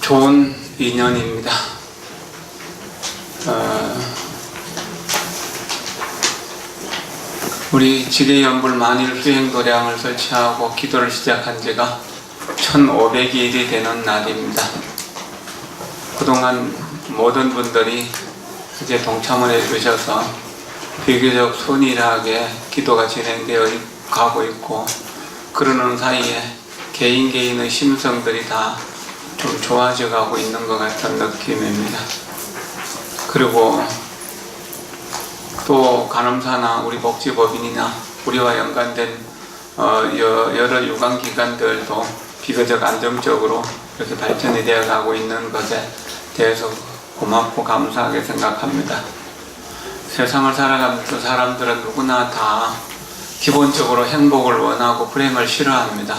좋은 인연입니다. 우리 지대연불 만일 수행도량을 설치하고 기도를 시작한 지가 1500일이 되는 날입니다. 그동안 모든 분들이 이제 동참을 해주셔서 비교적 순일하게 기도가 진행되어 가고 있고, 그러는 사이에 개인의 심성들이 다 좀 좋아져 가고 있는 것 같은 느낌입니다. 그리고 또 간호사나 우리 복지법인이나 우리와 연관된 여러 유관기관들도 비교적 안정적으로 이렇게 발전이 되어 가고 있는 것에 대해서 고맙고 감사하게 생각합니다. 세상을 살아가면서 사람들은 누구나 다 기본적으로 행복을 원하고 불행을 싫어합니다.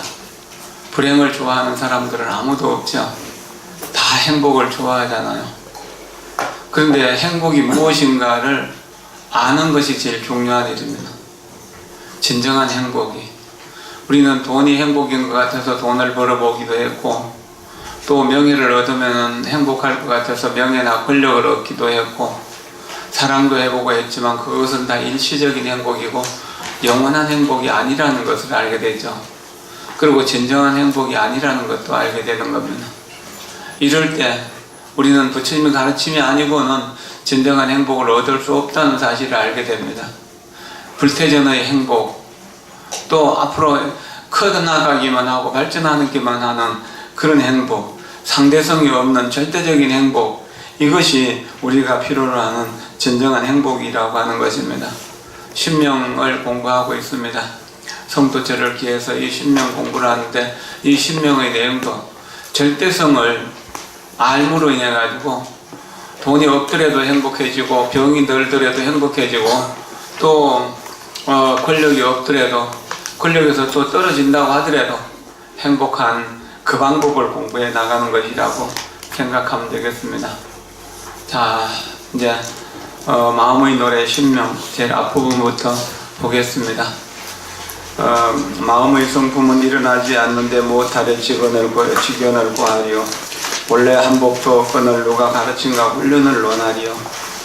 불행을 좋아하는 사람들은 아무도 없죠. 다 행복을 좋아하잖아요. 그런데 행복이 무엇인가를 아는 것이 제일 중요한 일입니다. 진정한 행복이. 우리는 돈이 행복인 것 같아서 돈을 벌어보기도 했고, 또 명예를 얻으면 행복할 것 같아서 명예나 권력을 얻기도 했고, 사랑도 해보고 했지만 그것은 다 일시적인 행복이고 영원한 행복이 아니라는 것을 알게 되죠. 그리고 진정한 행복이 아니라는 것도 알게 되는 겁니다. 이럴 때 우리는 부처님의 가르침이 아니고는 진정한 행복을 얻을 수 없다는 사실을 알게 됩니다. 불태전의 행복, 또 앞으로 커나가기만 하고 발전하기만 하는 그런 행복, 상대성이 없는 절대적인 행복, 이것이 우리가 필요로 하는 진정한 행복이라고 하는 것입니다. 신명을 공부하고 있습니다. 성도절을 기해서 이 신명 공부를 하는데, 이 신명의 내용도 절대성을 알므로 인해 가지고 돈이 없더라도 행복해지고, 병이 늘더라도 행복해지고, 또 권력이 없더라도, 권력에서 또 떨어진다고 하더라도 행복한 그 방법을 공부해 나가는 것이라고 생각하면 되겠습니다. 자, 이제 마음의 노래 신명 제일 앞부분부터 보겠습니다. 마음의 성품은 일어나지 않는데 못하려 직언을 구하리요. 원래 한복도 없거늘 누가 가르친가 훈련을 논하리요.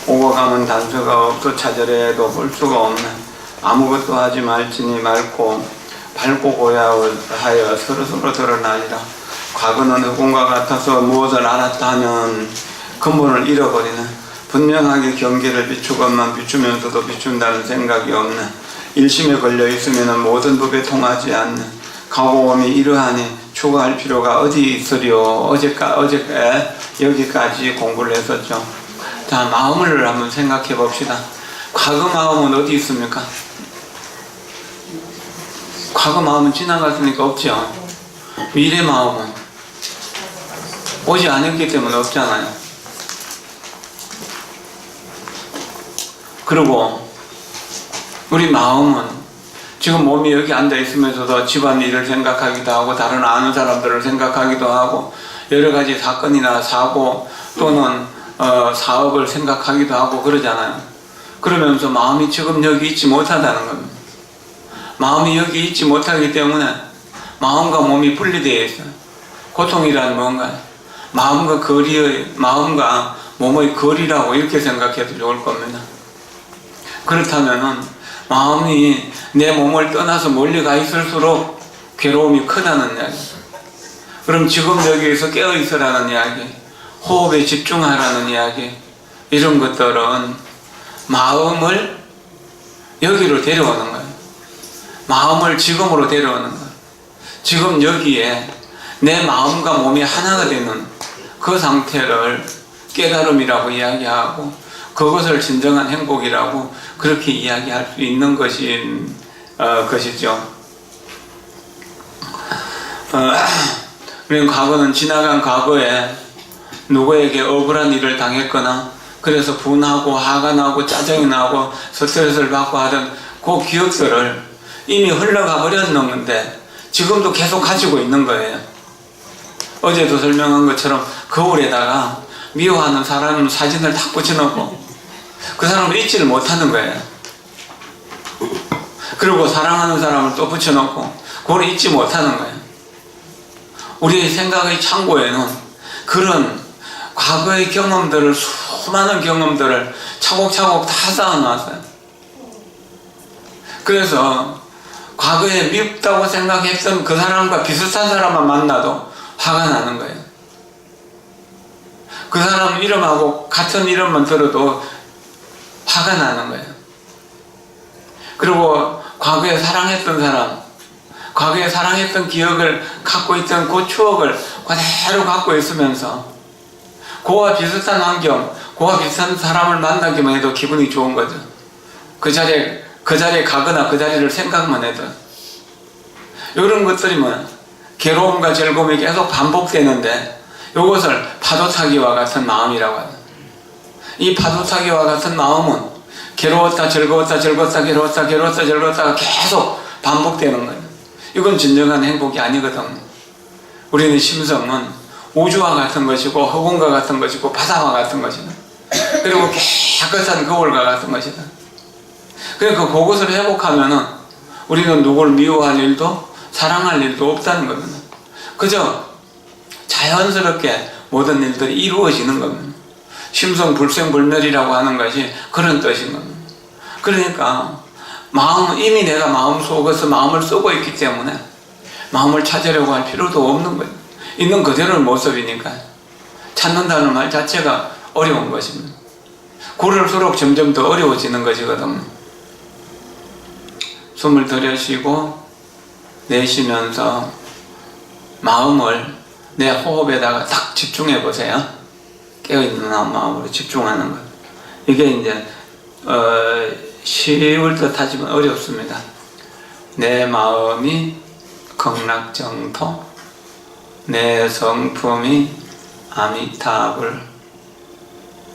오고 가면 단서가 없어 찾으려 해도 볼 수가 없네. 아무것도 하지 말지니 말고 밟고 고야하여 서로서로 드러나리라. 과거는 흑운과 같아서 무엇을 알았다 하면 근본을 잃어버리네. 분명하게 경계를 비추건만 비추면서도 비춘다는 생각이 없네. 일심에 걸려 있으면 모든 법에 통하지 않네. 가고옴이 이러하니 추가할 필요가 어디 있으리요. 어제 여기까지 공부를 했었죠. 자, 마음을 한번 생각해 봅시다. 과거 마음은 어디 있습니까? 과거 마음은 지나갔으니까 없죠. 미래 마음은 오지 않았기 때문에 없잖아요. 그리고 우리 마음은 지금 몸이 여기 앉아 있으면서도 집안일을 생각하기도 하고, 다른 아는 사람들을 생각하기도 하고, 여러 가지 사건이나 사고 또는 사업을 생각하기도 하고 그러잖아요. 그러면서 마음이 지금 여기 있지 못하다는 겁니다. 마음이 여기 있지 못하기 때문에 마음과 몸이 분리되어 있어요. 고통이란 뭔가요? 마음과 몸의 거리라고 이렇게 생각해도 좋을 겁니다. 그렇다면은 마음이 내 몸을 떠나서 멀리 가 있을수록 괴로움이 크다는 이야기. 그럼 지금 여기에서 깨어 있으라는 이야기, 호흡에 집중하라는 이야기, 이런 것들은 마음을 여기로 데려오는 거예요. 마음을 지금으로 데려오는 거예요. 지금 여기에 내 마음과 몸이 하나가 되는 그 상태를 깨달음이라고 이야기하고, 그것을 진정한 행복이라고 그렇게 이야기할 수 있는 것이죠. 과거는 지나간 과거에 누구에게 억울한 일을 당했거나, 그래서 분하고 화가 나고 짜증이 나고 스트레스를 받고 하던 그 기억들을 이미 흘러가 버렸는데 지금도 계속 가지고 있는 거예요. 어제도 설명한 것처럼 거울에다가 미워하는 사람 사진을 딱 붙여놓고 그 사람을 잊지를 못하는 거예요. 그리고 사랑하는 사람을 또 붙여놓고 그걸 잊지 못하는 거예요. 우리의 생각의 창고에는 그런 과거의 경험들을, 수많은 경험들을 차곡차곡 다 쌓아놨어요. 그래서 과거에 밉다고 생각했던 그 사람과 비슷한 사람만 만나도 화가 나는 거예요. 그 사람 이름하고 같은 이름만 들어도 화가 나는 거예요. 그리고 과거에 사랑했던 사람, 과거에 사랑했던 기억을 갖고 있던 그 추억을 그대로 갖고 있으면서 그와 비슷한 환경, 그와 비슷한 사람을 만나기만 해도 기분이 좋은 거죠. 그 자리에 가거나 그 자리를 생각만 해도. 이런 것들이 괴로움과 즐거움이 계속 반복되는데 이것을 파도타기와 같은 마음이라고 합니다. 이 파도타기와 같은 마음은 괴로웠다 즐거웠다 즐거웠다 괴로웠다 괴로웠다 즐거웠다가 계속 반복되는 거예요. 이건 진정한 행복이 아니거든요. 우리는 심성은 우주와 같은 것이고 허공과 같은 것이고 바다와 같은 것이다. 그리고 깨끗한 거울과 같은 것이다. 그러니까 그것을 회복하면은 우리는 누구를 미워할 일도 사랑할 일도 없다는 겁니다. 그저 자연스럽게 모든 일들이 이루어지는 겁니다. 심성 불생불멸이라고 하는 것이 그런 뜻인 겁니다. 그러니까 이미 내가 마음속에서 마음을 쓰고 있기 때문에 마음을 찾으려고 할 필요도 없는 거예요. 있는 그대로의 모습이니까 찾는다는 말 자체가 어려운 것입니다. 그럴수록 점점 더 어려워지는 것이거든요. 숨을 들여쉬고 내쉬면서 마음을 내 호흡에다가 딱 집중해 보세요. 깨어있는 마음으로 집중하는 것. 이게 이제 쉬울 듯 하지만 어렵습니다. 내 마음이 극락정토, 내 성품이 아미타불.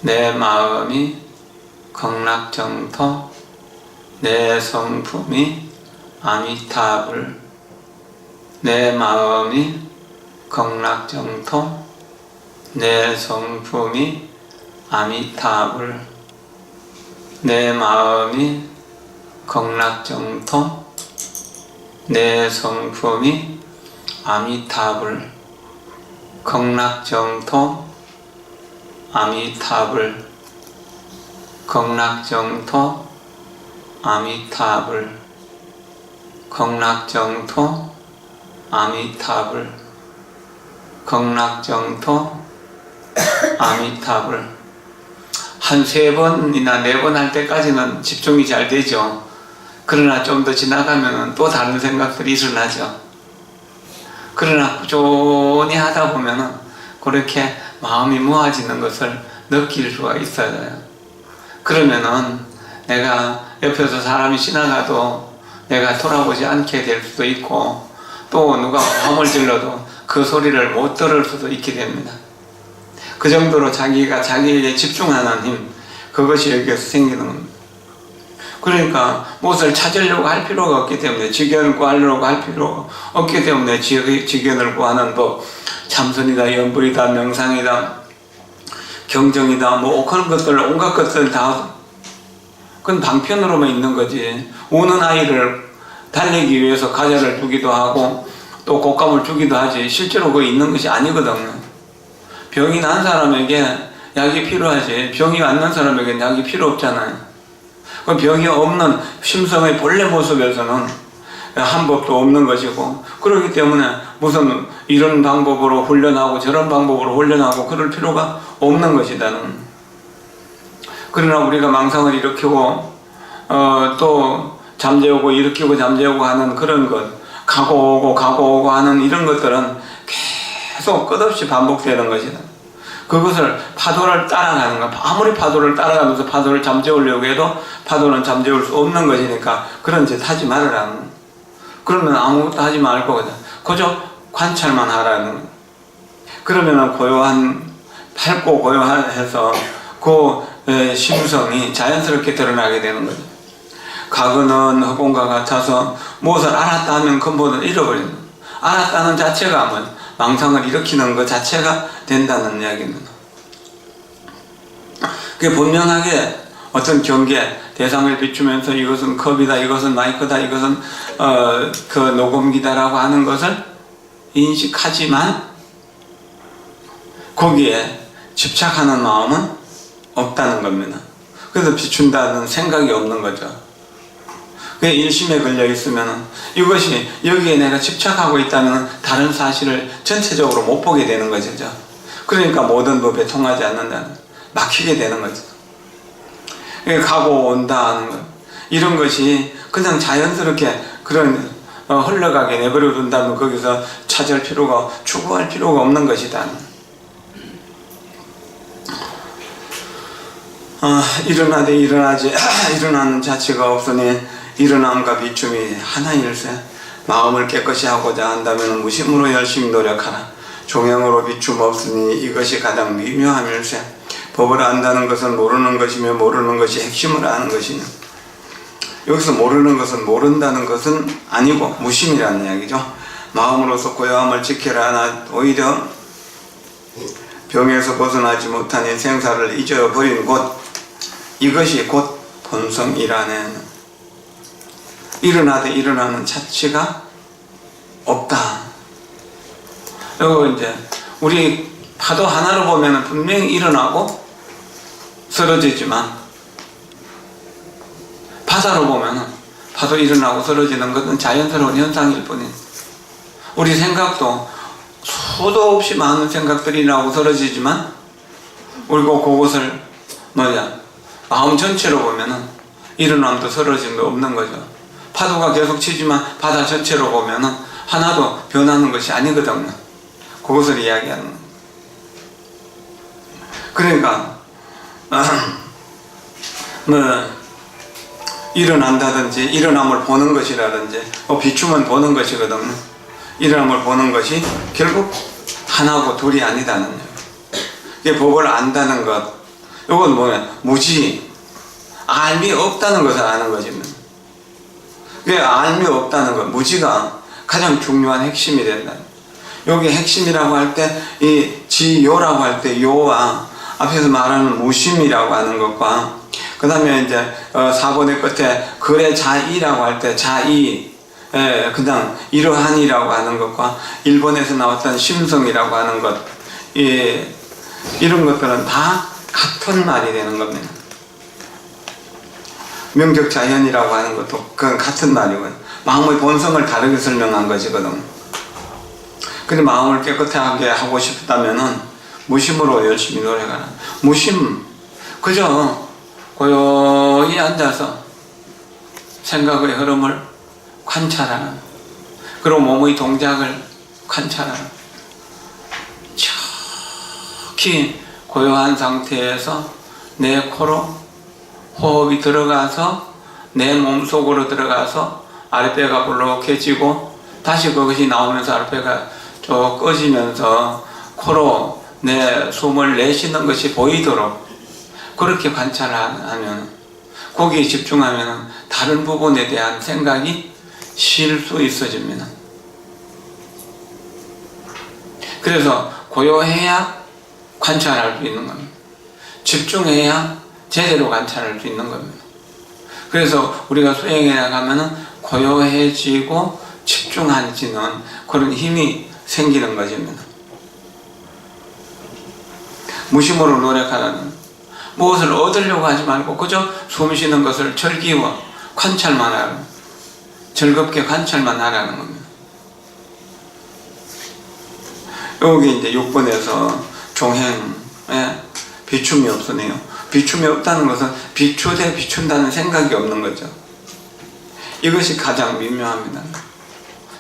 내 마음이 극락정토, 내 성품이 아미타불. 내 마음이 극락정토, 내 성품이 아미타불. 내 마음이 극락정토, 내 성품이 아미타불. 극락정토, 아미타불. 극락정토, 아미타불. 극락정토, 아미타불. 극락정토, 아미타불. 한 3번이나 4번 할 때까지는 집중이 잘 되죠. 그러나 좀 더 지나가면 또 다른 생각들이 일어나죠. 그러나 꾸준히 하다 보면은 그렇게 마음이 모아지는 것을 느낄 수가 있어요. 그러면은 내가 옆에서 사람이 지나가도 내가 돌아보지 않게 될 수도 있고, 또 누가 화음을 질러도 그 소리를 못 들을 수도 있게 됩니다. 그 정도로 자기가 자기에게 집중하는 힘, 그것이 여기에서 생기는 겁니다. 그러니까 무엇을 찾으려고 할 필요가 없기 때문에, 직견을 구하려고 할 필요가 없기 때문에 직견을 구하는 법, 참선이다, 연불이다, 명상이다, 경정이다, 그런 것들, 온갖 것들 다 그건 방편으로만 있는 거지. 우는 아이를 달리기 위해서 과자를 주기도 하고 또 곶감을 주기도 하지, 실제로 그거 있는 것이 아니거든요. 병이 난 사람에게 약이 필요하지, 병이 안 난 사람에게는 약이 필요 없잖아요. 그 병이 없는 심성의 본래 모습에서는 한 법도 없는 것이고, 그렇기 때문에 무슨 이런 방법으로 훈련하고 저런 방법으로 훈련하고 그럴 필요가 없는 것이다는. 그러나 우리가 망상을 일으키고 또 잠재우고 일으키고 잠재우고 하는 그런 것, 가고 오고 하는 이런 것들은 계속 끝없이 반복되는 것이다. 그것을 파도를 따라가는 것, 아무리 파도를 따라가면서 파도를 잠재우려고 해도 파도는 잠재울 수 없는 것이니까 그런 짓 하지 말으라는. 그러면 아무것도 하지 말고 그저 관찰만 하라는. 그러면은 밝고 고요해서 그 심성이 자연스럽게 드러나게 되는 거죠. 과거는 허공과 같아서 무엇을 알았다 하면 근본을 잃어버리는, 알았다는 자체가 망상을 일으키는 것 자체가 된다는 이야기입니다. 그게 분명하게 어떤 경계, 대상을 비추면서 이것은 컵이다, 이것은 마이크다, 이것은 그 녹음기다라고 하는 것을 인식하지만 거기에 집착하는 마음은 없다는 겁니다. 그래서 비춘다는 생각이 없는 거죠. 그 일심에 걸려 있으면 이것이 여기에 내가 집착하고 있다면 다른 사실을 전체적으로 못 보게 되는 거죠. 그러니까 모든 법에 통하지 않는다는, 막히게 되는 거죠. 가고 온다 하는 것, 이런 것이 그냥 자연스럽게 그런 흘러가게 내버려 둔다면 거기서 찾을 필요가, 추구할 필요가 없는 것이다. 일어나되 일어나지 일어나는 자체가 없으니 일어남과 비춤이 하나일세. 마음을 깨끗이 하고자 한다면 무심으로 열심히 노력하라. 종양으로 비춤 없으니 이것이 가장 미묘함일세. 법을 안다는 것은 모르는 것이며 모르는 것이 핵심을 아는 것이며, 여기서 모르는 것은 모른다는 것은 아니고 무심이라는 이야기죠. 마음으로서 고요함을 지켜라. 오히려 병에서 벗어나지 못하니 생사를 잊어버린 곳, 이것이 곧 본성이라네. 일어나되 일어나는 자체가 없다. 그리고 이제 우리 파도 하나로 보면 분명히 일어나고 쓰러지지만, 바다로 보면 파도 일어나고 쓰러지는 것은 자연스러운 현상일 뿐이에요. 우리 생각도 수도 없이 많은 생각들이 나고 쓰러지지만, 우리가 그것을 마음 전체로 보면은 일어남도 쓰러짐도 없는 거죠. 파도가 계속 치지만 바다 전체로 보면은 하나도 변하는 것이 아니거든요. 그것을 이야기하는 거예요. 그러니까 일어난다든지 일어남을 보는 것이라든지 비춤은 보는 것이거든요. 일어남을 보는 것이 결국 하나고 둘이 아니다는 거예요. 이게 법을 안다는 것, 이건 뭐냐, 무지, 알미 없다는 것을 아는 것입니다. 그게 알미 없다는 것, 무지가 가장 중요한 핵심이 된다. 여기 핵심이라고 할 때, 이 지요라고 할 때 요와 앞에서 말하는 무심이라고 하는 것과, 그 다음에 이제 4번의 끝에 거래 자이라고 할 때 자이, 그냥 이러한이라고 하는 것과 1번에서 나왔던 심성이라고 하는 것, 이런 것들은 다 같은 말이 되는 겁니다. 명적자현이라고 하는 것도 그건 같은 말이고요. 마음의 본성을 다르게 설명한 것이거든. 근데 마음을 깨끗하게 하고 싶다면은 무심으로 열심히 노력하라. 무심, 그저 고요히 앉아서 생각의 흐름을 관찰하라. 그리고 몸의 동작을 관찰하라. 척히 고요한 상태에서 내 코로 호흡이 들어가서 내 몸속으로 들어가서 아랫배가 볼록해지고 다시 그것이 나오면서 아랫배가 쭉 꺼지면서 코로 내 숨을 내쉬는 것이 보이도록 그렇게 관찰하면, 거기에 집중하면 다른 부분에 대한 생각이 쉴 수 있어집니다. 그래서 고요해야 관찰할 수 있는 겁니다. 집중해야 제대로 관찰할 수 있는 겁니다. 그래서 우리가 수행해 나가면은 고요해지고 집중해지는 그런 힘이 생기는 것입니다. 무심으로 노력하라는, 무엇을 얻으려고 하지 말고 그저 숨 쉬는 것을 즐기워 관찰만 하라. 즐겁게 관찰만 하라는 겁니다. 여기 이제 6번에서 종행에 비춤이 없으네요. 비춤이 없다는 것은 비추되 비춘다는 생각이 없는 거죠. 이것이 가장 미묘합니다.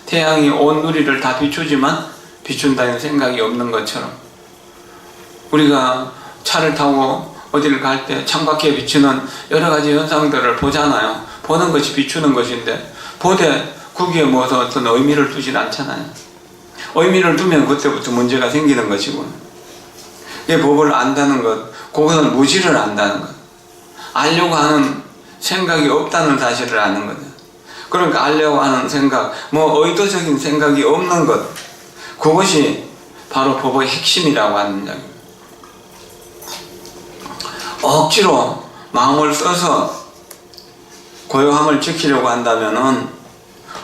태양이 온 누리를 다 비추지만 비춘다는 생각이 없는 것처럼, 우리가 차를 타고 어디를 갈 때 창밖에 비추는 여러 가지 현상들을 보잖아요. 보는 것이 비추는 것인데 보되 거기에 무슨 어떤 의미를 두진 않잖아요. 의미를 두면 그때부터 문제가 생기는 것이고, 이 법을 안다는 것, 그것은 무지를 안다는 것, 알려고 하는 생각이 없다는 사실을 아는 거죠. 그러니까 알려고 하는 생각, 의도적인 생각이 없는 것, 그것이 바로 법의 핵심이라고 하는 이야기입니다. 억지로 마음을 써서 고요함을 지키려고 한다면은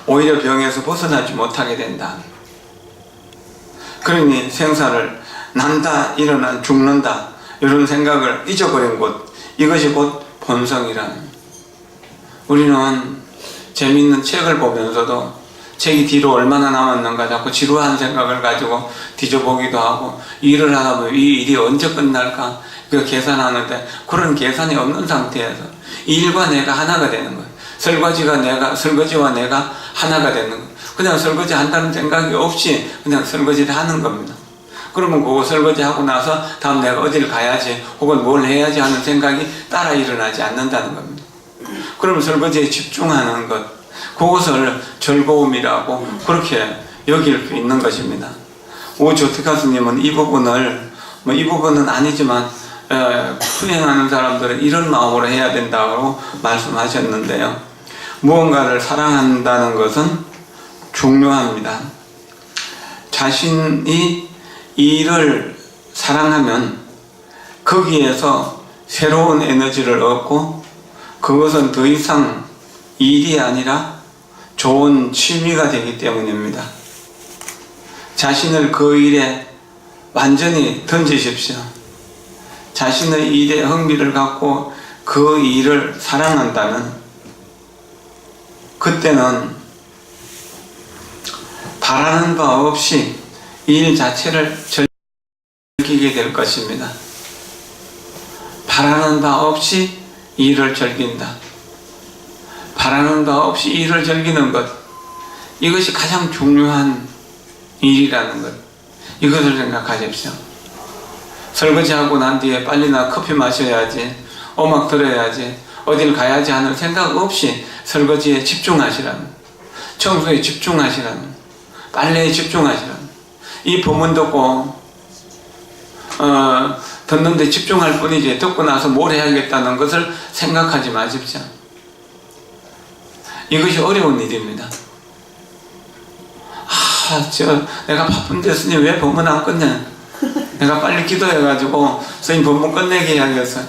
오히려 병에서 벗어나지 못하게 된다. 그러니 생사를 난다, 일어나, 죽는다, 이런 생각을 잊어버린 곳, 이것이 곧 본성이라는. 우리는 재미있는 책을 보면서도 책이 뒤로 얼마나 남았는가 자꾸 지루한 생각을 가지고 뒤져보기도 하고, 일을 하다 보면 이 일이 언제 끝날까 그 계산하는데, 그런 계산이 없는 상태에서 일과 내가 하나가 되는 거예요. 설거지와 내가 하나가 되는 거예요. 그냥 설거지 한다는 생각이 없이 그냥 설거지를 하는 겁니다. 그러면 그거 설거지 하고 나서 다음 내가 어딜 가야지 혹은 뭘 해야지 하는 생각이 따라 일어나지 않는다는 겁니다. 그러면 설거지에 집중하는 것, 그것을 즐거움이라고 그렇게 여길 수 있는 것입니다. 오조티카스님은 이 부분은 아니지만 수행하는 사람들은 이런 마음으로 해야 된다고 말씀하셨는데요. 무언가를 사랑한다는 것은 중요합니다. 자신이 일을 사랑하면 거기에서 새로운 에너지를 얻고, 그것은 더 이상 일이 아니라 좋은 취미가 되기 때문입니다. 자신을 그 일에 완전히 던지십시오. 자신의 일에 흥미를 갖고 그 일을 사랑한다면 그때는 바라는 바 없이 일 자체를 즐기게 될 것입니다. 바라는 바 없이 일을 즐긴다. 바라는 바 없이 일을 즐기는 것, 이것이 가장 중요한 일이라는 것, 이것을 생각하십시오. 설거지하고 난 뒤에 빨리 나 커피 마셔야지, 음악 들어야지, 어딜 가야지 하는 생각 없이 설거지에 집중하시라는, 청소에 집중하시라는, 빨래에 집중하시라는, 이 법문 듣고 듣는데 집중할 뿐이지 듣고 나서 뭘 해야겠다는 것을 생각하지 마십시오. 이것이 어려운 일입니다. 내가 바쁜데 스님 왜 법문 안 끝내? 내가 빨리 기도해가지고 스님 법문 끝내게 해야겠어.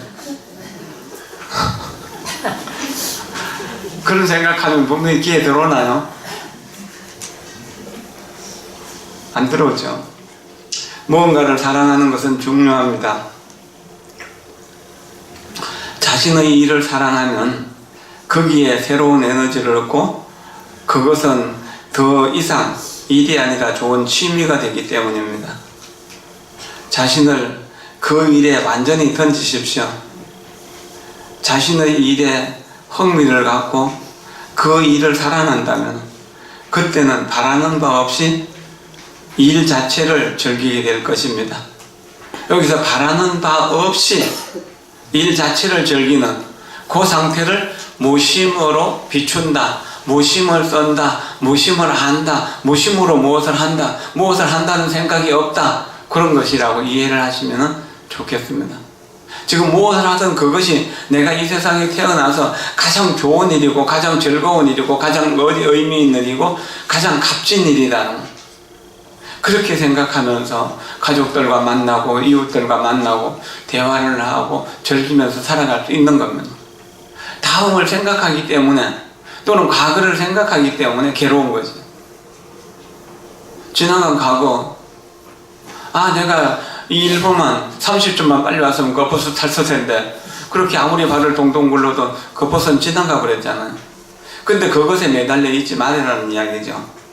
그런 생각하면 분명히 귀에 들어오나요? 안 들어오죠. 무언가를 사랑하는 것은 중요합니다. 자신의 일을 사랑하면 거기에 새로운 에너지를 얻고, 그것은 더 이상 일이 아니라 좋은 취미가 되기 때문입니다. 자신을 그 일에 완전히 던지십시오. 자신의 일에 흥미를 갖고 그 일을 사랑한다면 그때는 바라는 바 없이 일 자체를 즐기게 될 것입니다. 여기서 바라는 바 없이 일 자체를 즐기는 그 상태를 무심으로 비춘다, 무심을 쏜다, 무심을 한다, 무심으로 무엇을 한다, 무엇을 한다는 생각이 없다, 그런 것이라고 이해를 하시면 좋겠습니다. 지금 무엇을 하든 그것이 내가 이 세상에 태어나서 가장 좋은 일이고 가장 즐거운 일이고 가장 의미 있는 일이고 가장 값진 일이라는, 그렇게 생각하면서 가족들과 만나고 이웃들과 만나고 대화를 하고 즐기면서 살아갈 수 있는 겁니다. 다음을 생각하기 때문에 또는 과거를 생각하기 때문에 괴로운 거죠. 지나간 과거, 내가 이 1분만 30초만 빨리 왔으면 그 버스 탔을 텐데, 그렇게 아무리 발을 동동 굴러도 그 버스는 지나가 버렸잖아요. 근데 그것에 매달려 있지 말라는 이야기죠.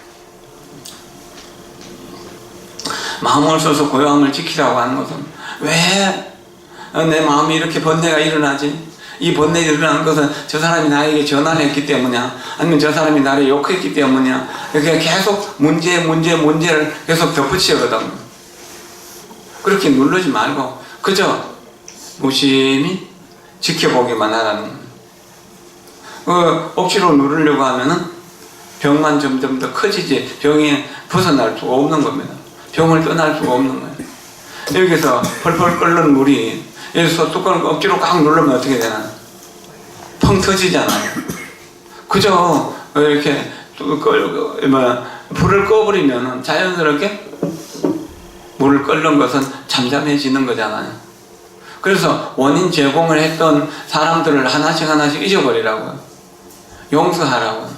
마음을 써서 고요함을 지키라고 하는 것은, 왜 내 마음이 이렇게 번뇌가 일어나지? 이 번뇌가 일어나는 것은 저 사람이 나에게 전화를 했기 때문이야, 아니면 저 사람이 나를 욕했기 때문이야, 이렇게 계속 문제를 계속 덧붙이거든. 그렇게 누르지 말고 그저 무심히 지켜보기만 하라는 거예요. 억지로 누르려고 하면은 병만 점점 더 커지지 병이 벗어날 수가 없는 겁니다. 병을 떠날 수가 없는 거예요. 여기서 펄펄 끓는 물이 여기서 뚜껑을 억지로 꽉 누르면 어떻게 되나? 펑 터지잖아요. 그저 이렇게 불을 꺼버리면 자연스럽게 물을 끓는 것은 잠잠해지는 거잖아요. 그래서 원인 제공을 했던 사람들을 하나씩 잊어버리라고요. 용서하라고요.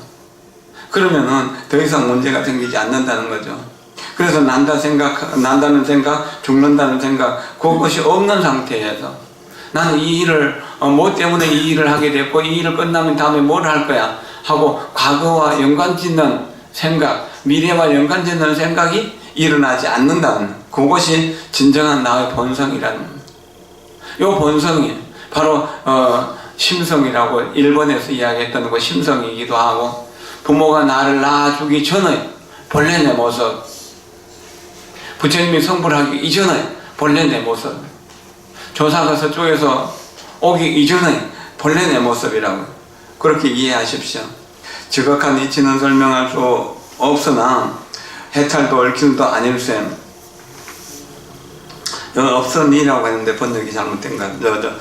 그러면은 더 이상 문제가 생기지 않는다는 거죠. 그래서 난다는 생각, 죽는다는 생각, 그것이 없는 상태에서 나는 이 일을, 뭐 때문에 이 일을 하게 됐고, 이 일을 끝나면 다음에 뭘 할 거야 하고 과거와 연관짓는 생각, 미래와 연관짓는 생각이 일어나지 않는다는, 그것이 진정한 나의 본성이라는, 요 본성이 바로 심성이라고 일본에서 이야기했던 그 심성이기도 하고, 부모가 나를 낳아주기 전에 본래 내 모습, 부처님이 성불하기 이전에 본래 내 모습, 조사가 서쪽에서 오기 이전에 본래 내 모습이라고 그렇게 이해하십시오. 지극한 이치는 설명할 수 없으나 해탈도 얽힘도 아닐셈. 여기 없으니라고 했는데 번역이 잘못된 것 같아요.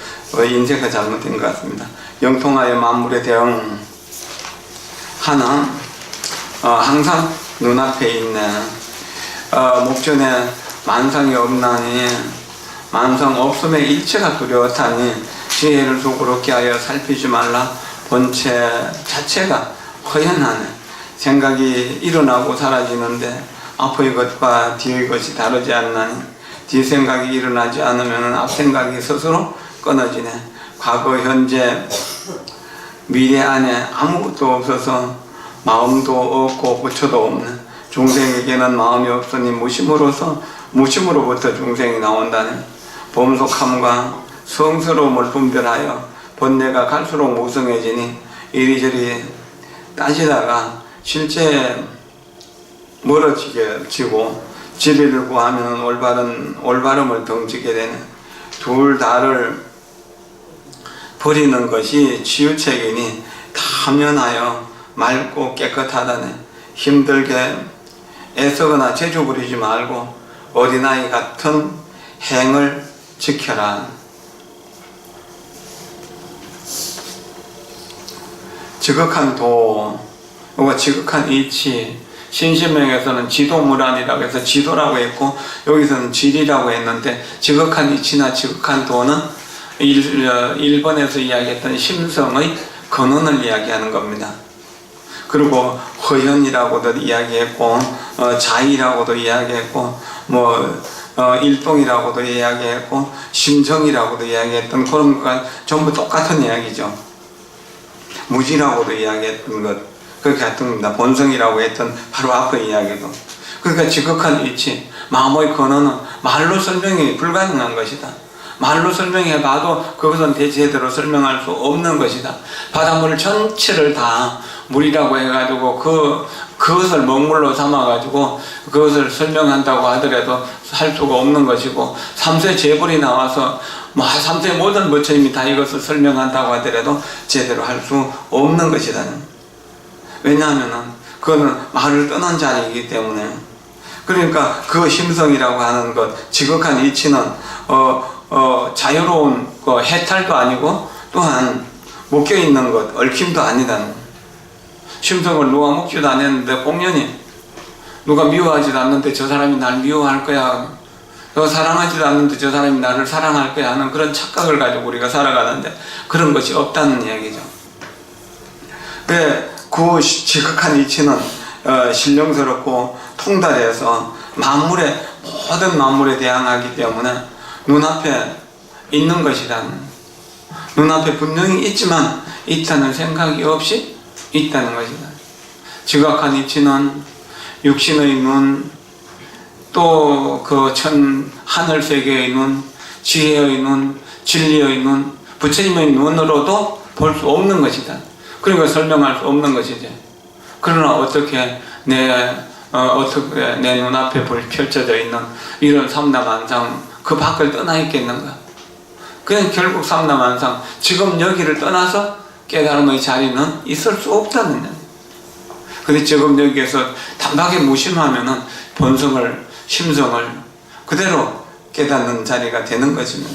인쇄가 잘못된 것 같습니다. 영통하여 만물에 대응하는 항상 눈앞에 있는 목전에 만상이 없나니 만상 없음에 일체가 두려웠다니 지혜를 수고롭게 하여 살피지 말라. 본체 자체가 허연하네. 생각이 일어나고 사라지는데 앞의 것과 뒤의 것이 다르지 않나니 뒤 생각이 일어나지 않으면 앞 생각이 스스로 끊어지네. 과거, 현재, 미래 안에 아무것도 없어서 마음도 없고 부처도 없네. 중생에게는 마음이 없으니 무심으로부터 중생이 나온다네. 범속함과 성스러움을 분별하여 번뇌가 갈수록 무성해지니 이리저리 따지다가 실제 멀어지게 지고 진리를 구하면 올바름을 덩치게 되네. 둘 다를 버리는 것이 치유책이니 타면하여 맑고 깨끗하다네. 힘들게 애쓰거나 재주 부리지 말고 어린아이 같은 행을 지켜라. 지극한 도, 지극한 이치, 신신명에서는 지도무란이라고 해서 지도라고 했고 여기서는 질이라고 했는데, 지극한 이치나 지극한 도는 일본에서 이야기했던 심성의 근원을 이야기하는 겁니다. 그리고 허연이라고도 이야기했고 자의라고도 이야기했고 일동이라고도 이야기했고 심정이라고도 이야기했던 그런 것과 전부 똑같은 이야기죠. 무지라고도 이야기했던 것, 그렇게 같은 겁니다. 본성이라고 했던 바로 앞의 이야기도. 그러니까 지극한 이치, 마음의 근원은 말로 설명이 불가능한 것이다. 말로 설명해봐도 그것은 제대로 설명할 수 없는 것이다. 바닷물 전체를 다 물이라고 해가지고 그것을 먹물로 삼아가지고 그것을 설명한다고 하더라도 할 수가 없는 것이고, 삼세 재불이 나와서 삼세 모든 부처님이 다 이것을 설명한다고 하더라도 제대로 할 수 없는 것이다. 왜냐하면 그거는 말을 떠난 자리이기 때문에. 그러니까 그 심성이라고 하는 것, 지극한 이치는 자유로운 해탈도 아니고 또한 묶여있는 것, 얽힘도 아니다. 심성을 누가 먹지도 않았는데 공연히 누가 미워하지도 않는데 저 사람이 날 미워할 거야, 누가 사랑하지도 않는데 저 사람이 나를 사랑할 거야 하는 그런 착각을 가지고 우리가 살아가는데 그런 것이 없다는 이야기죠. 그 지극한 이치는 신령스럽고 통달해서 모든 만물에 대항하기 때문에 눈앞에 있는 것이다. 눈앞에 분명히 있지만 있다는 생각이 없이 있다는 것이다. 지극한 이치는 육신의 눈, 또 그 하늘 세계의 눈, 지혜의 눈, 진리의 눈, 부처님의 눈으로도 볼 수 없는 것이다. 그러니까 설명할 수 없는 것이지. 그러나 어떻게 내 눈앞에 펼쳐져 있는 이런 삼라만상 그 밖을 떠나 있겠는가? 그냥 결국 삼라만상 지금 여기를 떠나서 깨달음의 자리는 있을 수 없다는 거예요. 근데 지금 여기에서 단박에 무심하면은 본성을, 심성을 그대로 깨닫는 자리가 되는 것입니다.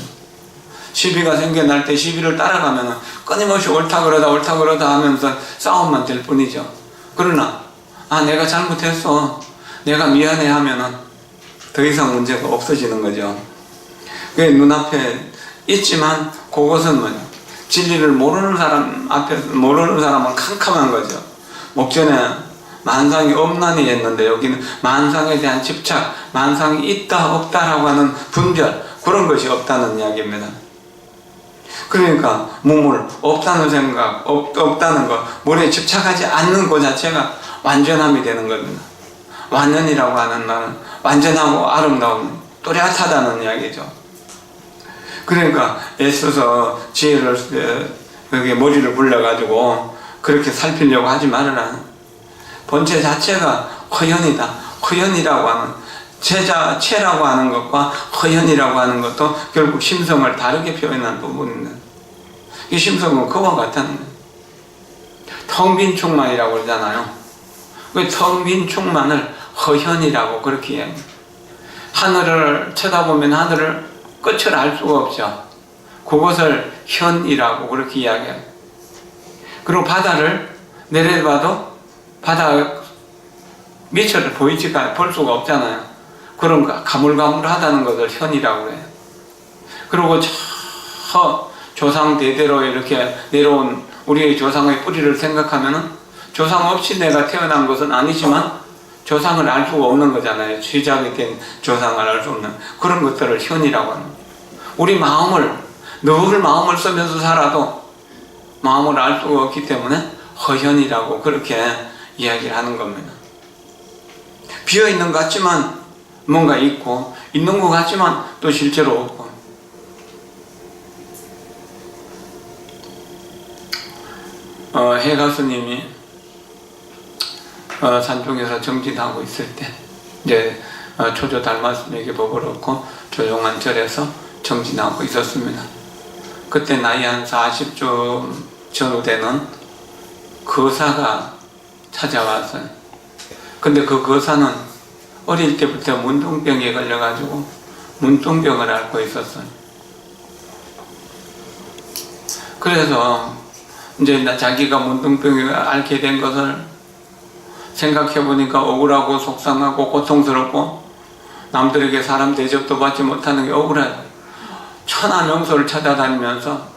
시비가 생겨날 때 시비를 따라가면은 끊임없이 옳다 그러다 하면서 싸움만 될 뿐이죠. 그러나 내가 잘못했어, 내가 미안해 하면은 더 이상 문제가 없어지는 거죠. 그게 눈앞에 있지만 그것은 뭐냐, 진리를 모르는 사람은 캄캄한 거죠. 목전에 만상이 없나니 했는데 여기는 만상에 대한 집착, 만상이 있다 없다라고 하는 분별, 그런 것이 없다는 이야기입니다. 그러니까 무물, 없다는 생각, 없다는 것, 물에 집착하지 않는 것 자체가 완전함이 되는 겁니다. 완전이라고 하는 말은 완전하고 아름다운, 또렷하다는 이야기죠. 그러니까 애써서 지혜를 여기 머리를 굴려가지고 그렇게 살피려고 하지 말아라. 본체 자체가 허연이다. 허연이라고 하는 체라고 하는 것과 허연이라고 하는 것도 결국 심성을 다르게 표현한 부분입니다. 이 심성은 그와 같다는 거예요. 텅 빈 충만이라고 그러잖아요. 그 텅 빈 충만을 허현이라고 그렇게 이야기합니다. 하늘을 쳐다보면 하늘을 끝을 알 수가 없죠. 그것을 현이라고 그렇게 이야기해요. 그리고 바다를 내려봐도 바다 밑을 볼 수가 없잖아요. 그런 거 가물가물하다는 것을 현이라고 해요. 그리고 저 조상 대대로 이렇게 내려온 우리의 조상의 뿌리를 생각하면은 조상 없이 내가 태어난 것은 아니지만 조상을 알 수가 없는 거잖아요. 시작이 된 조상을 알 수 없는 그런 것들을 현이라고 하는 거예요. 우리 마음을 늘 마음을 쓰면서 살아도 마음을 알 수가 없기 때문에 허현이라고 그렇게 이야기를 하는 겁니다. 비어있는 것 같지만 뭔가 있고 있는 것 같지만 또 실제로 없고. 해가스님이 산중에서 정진하고 있을 때 이제 초조 달마스에게 법을 얻고 조용한 절에서 정진하고 있었습니다. 그때 나이 한 40쯤 전후 되는 거사가 찾아왔어요. 근데 그 거사는 어릴 때부터 문둥병에 걸려가지고 문둥병을 앓고 있었어요. 그래서 이제 자기가 문둥병에 앓게 된 것을 생각해보니까 억울하고 속상하고 고통스럽고 남들에게 사람 대접도 받지 못하는 게 억울해요. 천하 명소를 찾아다니면서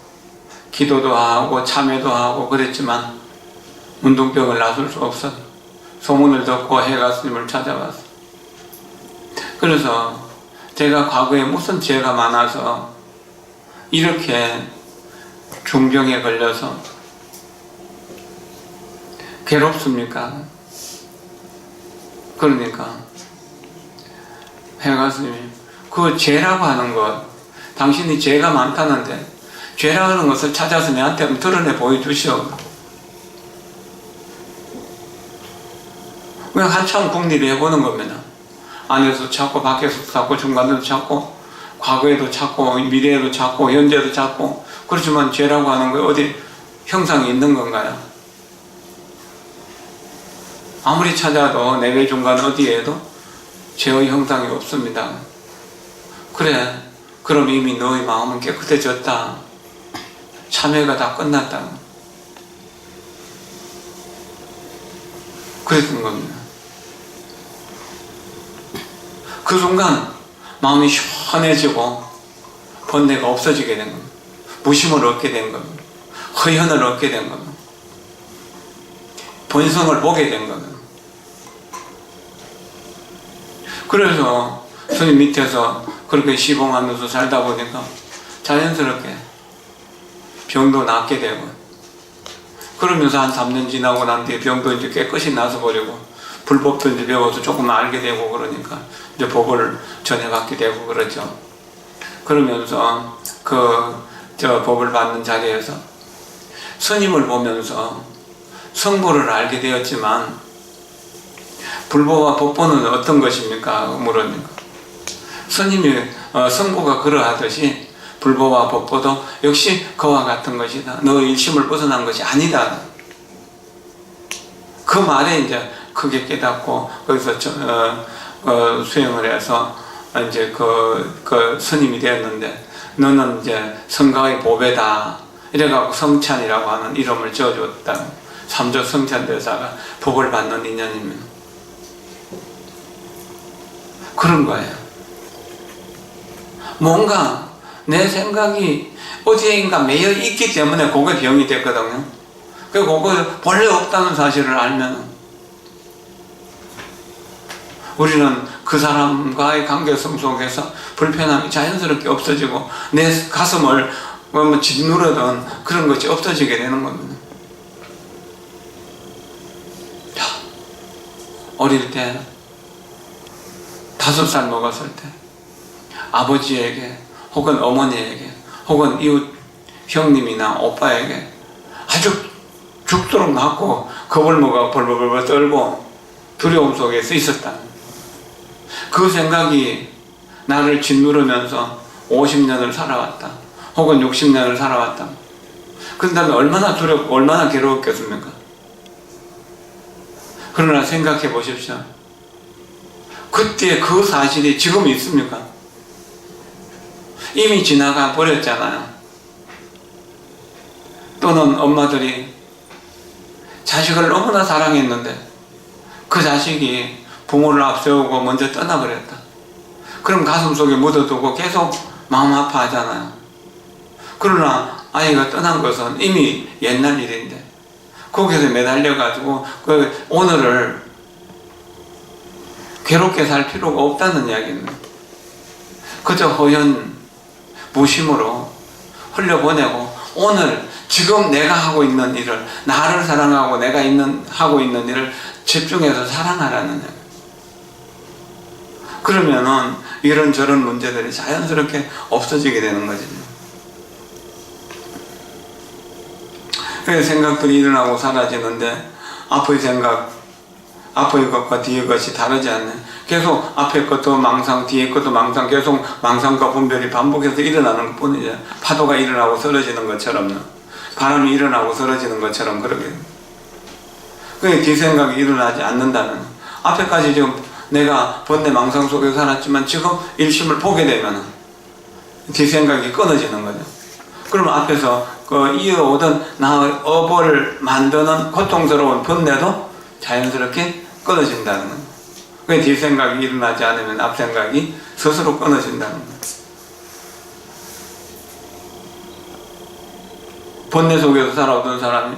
기도도 하고 참회도 하고 그랬지만 문둥병을 놔둘 수 없어요. 소문을 듣고 해가스님을 찾아왔어요. 그래서 제가 과거에 무슨 죄가 많아서 이렇게 중병에 걸려서 괴롭습니까? 그러니까 해가스님이 그 죄라고 하는 것, 당신이 죄가 많다는데 죄라고 하는 것을 찾아서 내한테 한번 드러내 보여주시오. 그냥 한참 궁리를 해보는 겁니다. 안에서 찾고 밖에서 찾고 중간에도 찾고 과거에도 찾고 미래에도 찾고 현재도 찾고. 그렇지만 죄라고 하는 게 어디 형상이 있는 건가요? 아무리 찾아도 내외 중간 어디에도 죄의 형상이 없습니다. 그래, 그럼 이미 너의 마음은 깨끗해졌다. 참회가 다 끝났다. 그랬던 겁니다. 그 순간 마음이 시원해지고 번뇌가 없어지게 된 겁니다. 무심을 얻게 된 겁니다. 허연을 얻게 된 겁니다. 본성을 보게 된 겁니다. 그래서 스님 밑에서 그렇게 시봉하면서 살다 보니까 자연스럽게 병도 낫게 되고, 그러면서 한 3년 지나고 난 뒤에 병도 이제 깨끗이 나서 버리고 불법도 이제 배워서 조금 알게 되고 그러니까 이제 법을 전해받게 되고 그러죠. 그러면서 법을 받는 자리에서 스님을 보면서 성부를 알게 되었지만 불보와 법보는 어떤 것입니까? 물으니까 스님이 성부가 그러하듯이 불보와 법보도 역시 그와 같은 것이다. 너 일심을 벗어난 것이 아니다. 그 말에 이제 크게 깨닫고 거기서 수행을 해서 이제 그 스님이 되었는데, 너는 이제 성가의 보배다. 이래갖고 성찬이라고 하는 이름을 지어줬다. 삼조 성찬대사가 복을 받는 인연입니다. 그런 거예요. 뭔가 내 생각이 어디에인가 매여 있기 때문에 그게 병이 됐거든요. 그거 본래 없다는 사실을 알면 우리는 그 사람과의 관계성 속에서 불편함이 자연스럽게 없어지고 내 가슴을 짓누르던 그런 것이 없어지게 되는 겁니다. 어릴 때 5살 먹었을 때 아버지에게 혹은 어머니에게 혹은 이웃 형님이나 오빠에게 아주 죽도록 맞고 겁을 먹어 벌벌벌 떨고 두려움 속에서 있었다. 그 생각이 나를 짓누르면서 50년을 살아왔다. 혹은 60년을 살아왔다. 그런다면 얼마나 두렵고 얼마나 괴로웠겠습니까? 그러나 생각해 보십시오. 그때 그 사실이 지금 있습니까? 이미 지나가 버렸잖아요. 또는 엄마들이 자식을 너무나 사랑했는데 그 자식이 부모를 앞세우고 먼저 떠나버렸다. 그럼 가슴속에 묻어두고 계속 마음 아파하잖아요. 그러나 아이가 떠난 것은 이미 옛날 일인데 거기서 매달려가지고 그 오늘을 괴롭게 살 필요가 없다는 이야기입니다. 그저 허연 무심으로 흘려보내고 오늘 지금 내가 하고 있는 일을, 나를 사랑하고 내가 하고 있는 일을 집중해서 사랑하라는 이야기. 그러면은 이런저런 문제들이 자연스럽게 없어지게 되는 거지. 그 생각들이 일어나고 사라지는데 앞의 생각, 앞의 것과 뒤의 것이 다르지 않네. 계속 앞의 것도 망상, 뒤의 것도 망상, 계속 망상과 분별이 반복해서 일어나는 것 뿐이죠. 파도가 일어나고 쓰러지는 것처럼요. 바람이 일어나고 쓰러지는 것처럼 그러게. 그게 뒷생각이 일어나지 않는다면 앞에까지 지금 내가 번뇌 망상 속에 살았지만 지금 일심을 보게 되면 뒷생각이 끊어지는 거죠. 그러면 앞에서 그 이어오던 나의 업을 만드는 고통스러운 번뇌도 자연스럽게 끊어진다는 거예요. 그 뒷생각이 일어나지 않으면 앞생각이 스스로 끊어진다는 거예요. 번뇌 속에서 살아오던 사람이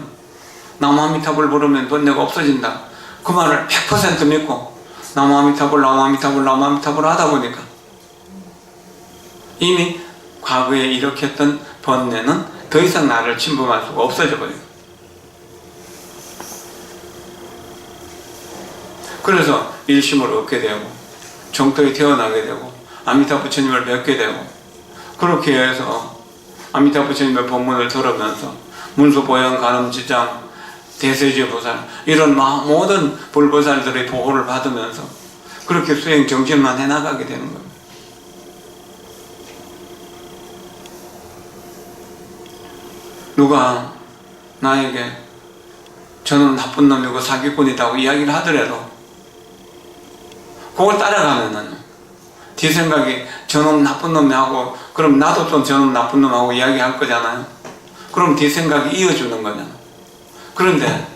나무아미타불 부르면 번뇌가 없어진다. 그 말을 100% 믿고 나무아미타불 나무아미타불 나무아미타불 하다 보니까 이미 과거에 일으켰던 번뇌는 더 이상 나를 침범할 수가 없어져 버려요. 그래서 일심을 얻게 되고 정토에 태어나게 되고 아미타 부처님을 뵙게 되고 그렇게 해서 아미타 부처님의 법문을 들으면서 문수보양 가늠지장 대세지 보살 이런 모든 불보살들의 보호를 받으면서 그렇게 수행 정진만 해나가게 되는 겁니다. 누가 나에게 저는 나쁜 놈이고 사기꾼이라고 이야기를 하더라도 그걸 따라가면은 뒷생각이 저놈 나쁜 놈이 하고 그럼 나도 좀 저놈 나쁜 놈하고 이야기할 거잖아요. 그럼 뒷생각이 이어주는 거잖아요. 그런데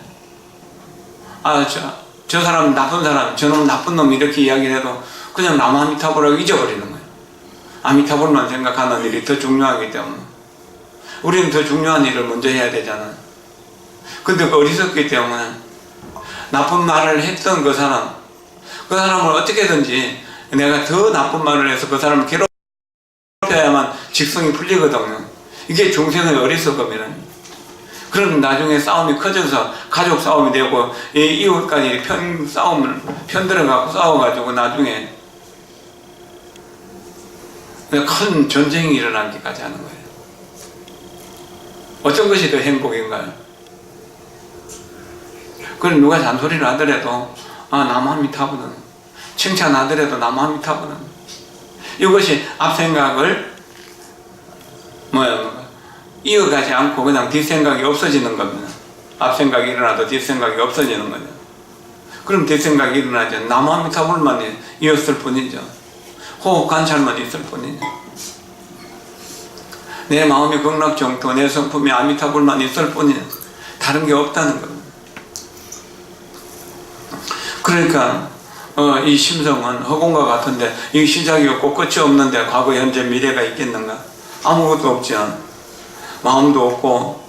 저 사람 나쁜 사람 저놈 나쁜 놈 이렇게 이야기를 해도 그냥 나무 아미타불을 잊어버리는 거예요. 아미타불만 생각하는 일이 더 중요하기 때문에 우리는 더 중요한 일을 먼저 해야 되잖아요. 근데 그 어리석기 때문에 나쁜 말을 했던 그 사람을 어떻게든지 내가 더 나쁜 말을 해서 그 사람을 괴롭혀야만 직성이 풀리거든요. 이게 중생의 어리석음이라니. 그럼 나중에 싸움이 커져서 가족 싸움이 되고 이웃까지 편들어가고 싸워가지고 나중에 큰 전쟁이 일어나기까지 하는 거예요. 어떤 것이 더 행복인가요? 그럼 누가 잔소리를 하더라도 나무아미타불은 칭찬하더라도 나무아미타불은 이것이 앞생각을 이어가지 않고 그냥 뒷생각이 없어지는 겁니다. 앞생각이 일어나도 뒷생각이 없어지는 거죠. 그럼 뒷생각이 일어나죠. 나무아미타불만 이었을 뿐이죠. 호흡 관찰만 있을 뿐이죠. 내 마음이 극락정토, 내 성품이 아미타불만 있을 뿐이죠. 다른 게 없다는 겁니다. 그러니까 이 심성은 허공과 같은데 이 시작이 없고 끝이 없는데 과거, 현재, 미래가 있겠는가? 아무것도 없지 않아. 마음도 없고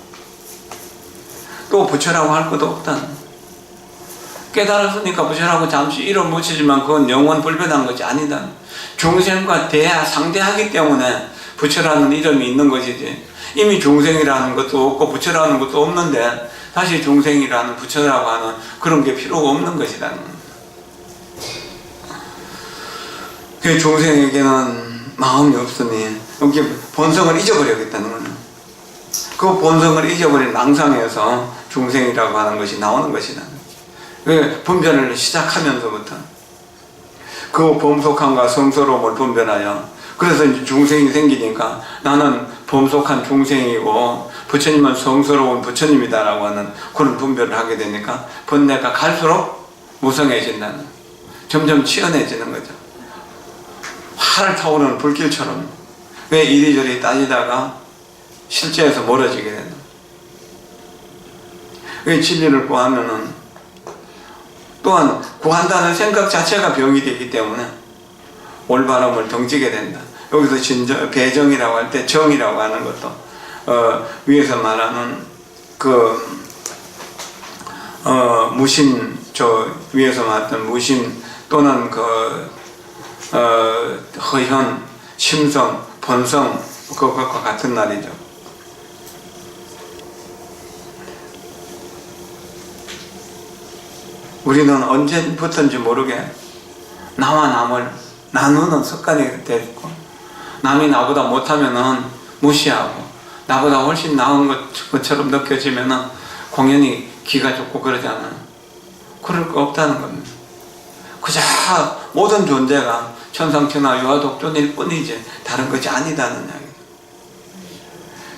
또 부처라고 할 것도 없다는. 깨달았으니까 부처라고 잠시 이름 붙이지만 그건 영원 불변한 것이 아니다. 중생과 상대하기 때문에 부처라는 이름이 있는 것이지, 이미 중생이라는 것도 없고 부처라는 것도 없는데 다시 중생이라는 부처라고 하는 그런 게 필요가 없는 것이다. 그 중생에게는 마음이 없으니 여기 본성을 잊어버리겠다는 거는, 그 본성을 잊어버린 망상에서 중생이라고 하는 것이 나오는 것이다. 그 분별을 시작하면서부터 그 범속함과 성스러움을 분별하여, 그래서 이제 중생이 생기니까 나는 범속한 중생이고 부처님은 성스러운 부처님이다라고 하는 그런 분별을 하게 되니까 번뇌가 갈수록 무성해진다는, 점점 치열해지는 거죠. 활을 타오르는 불길처럼 왜 이리저리 따지다가 실제에서 멀어지게 된다. 왜 진리를 구하면은 또한 구한다는 생각 자체가 병이 되기 때문에 올바름을 덩지게 된다. 여기서 배정이라고 할 때 정이라고 하는 것도 위에서 말하는 무심, 위에서 말했던 무심 또는 허현, 심성, 본성, 그것과 같은 말이죠. 우리는 언제부터인지 모르게 나와 남을 나누는 습관이 됐고, 남이 나보다 못하면은 무시하고, 나보다 훨씬 나은 것처럼 느껴지면은 공연히 기가 좋고 그러잖아요. 그럴 거 없다는 겁니다. 그저 모든 존재가 천상천하 유아독존일 뿐이지 다른 것이 아니다는 이야기.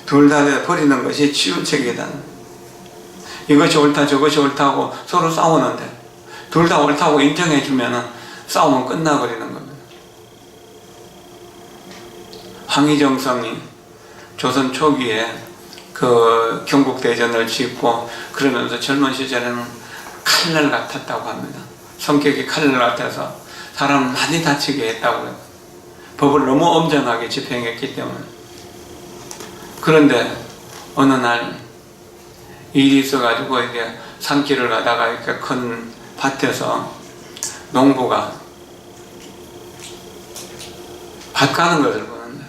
둘 다 버리는 것이 치유책이다. 이것이 옳다 저것이 옳다고 서로 싸우는데 둘 다 옳다고 인정해주면은 싸움은 끝나버리는 겁니다. 황희정성이 조선 초기에 그 경국대전을 짓고 그러면서 젊은 시절에는 칼날 같았다고 합니다. 성격이 칼날 같아서 사람 많이 다치게 했다고 해요. 법을 너무 엄정하게 집행했기 때문에. 그런데 어느 날 일이 있어가지고 이제 산길을 가다가 이렇게 큰 밭에서 농부가 밭 가는 것을 보는데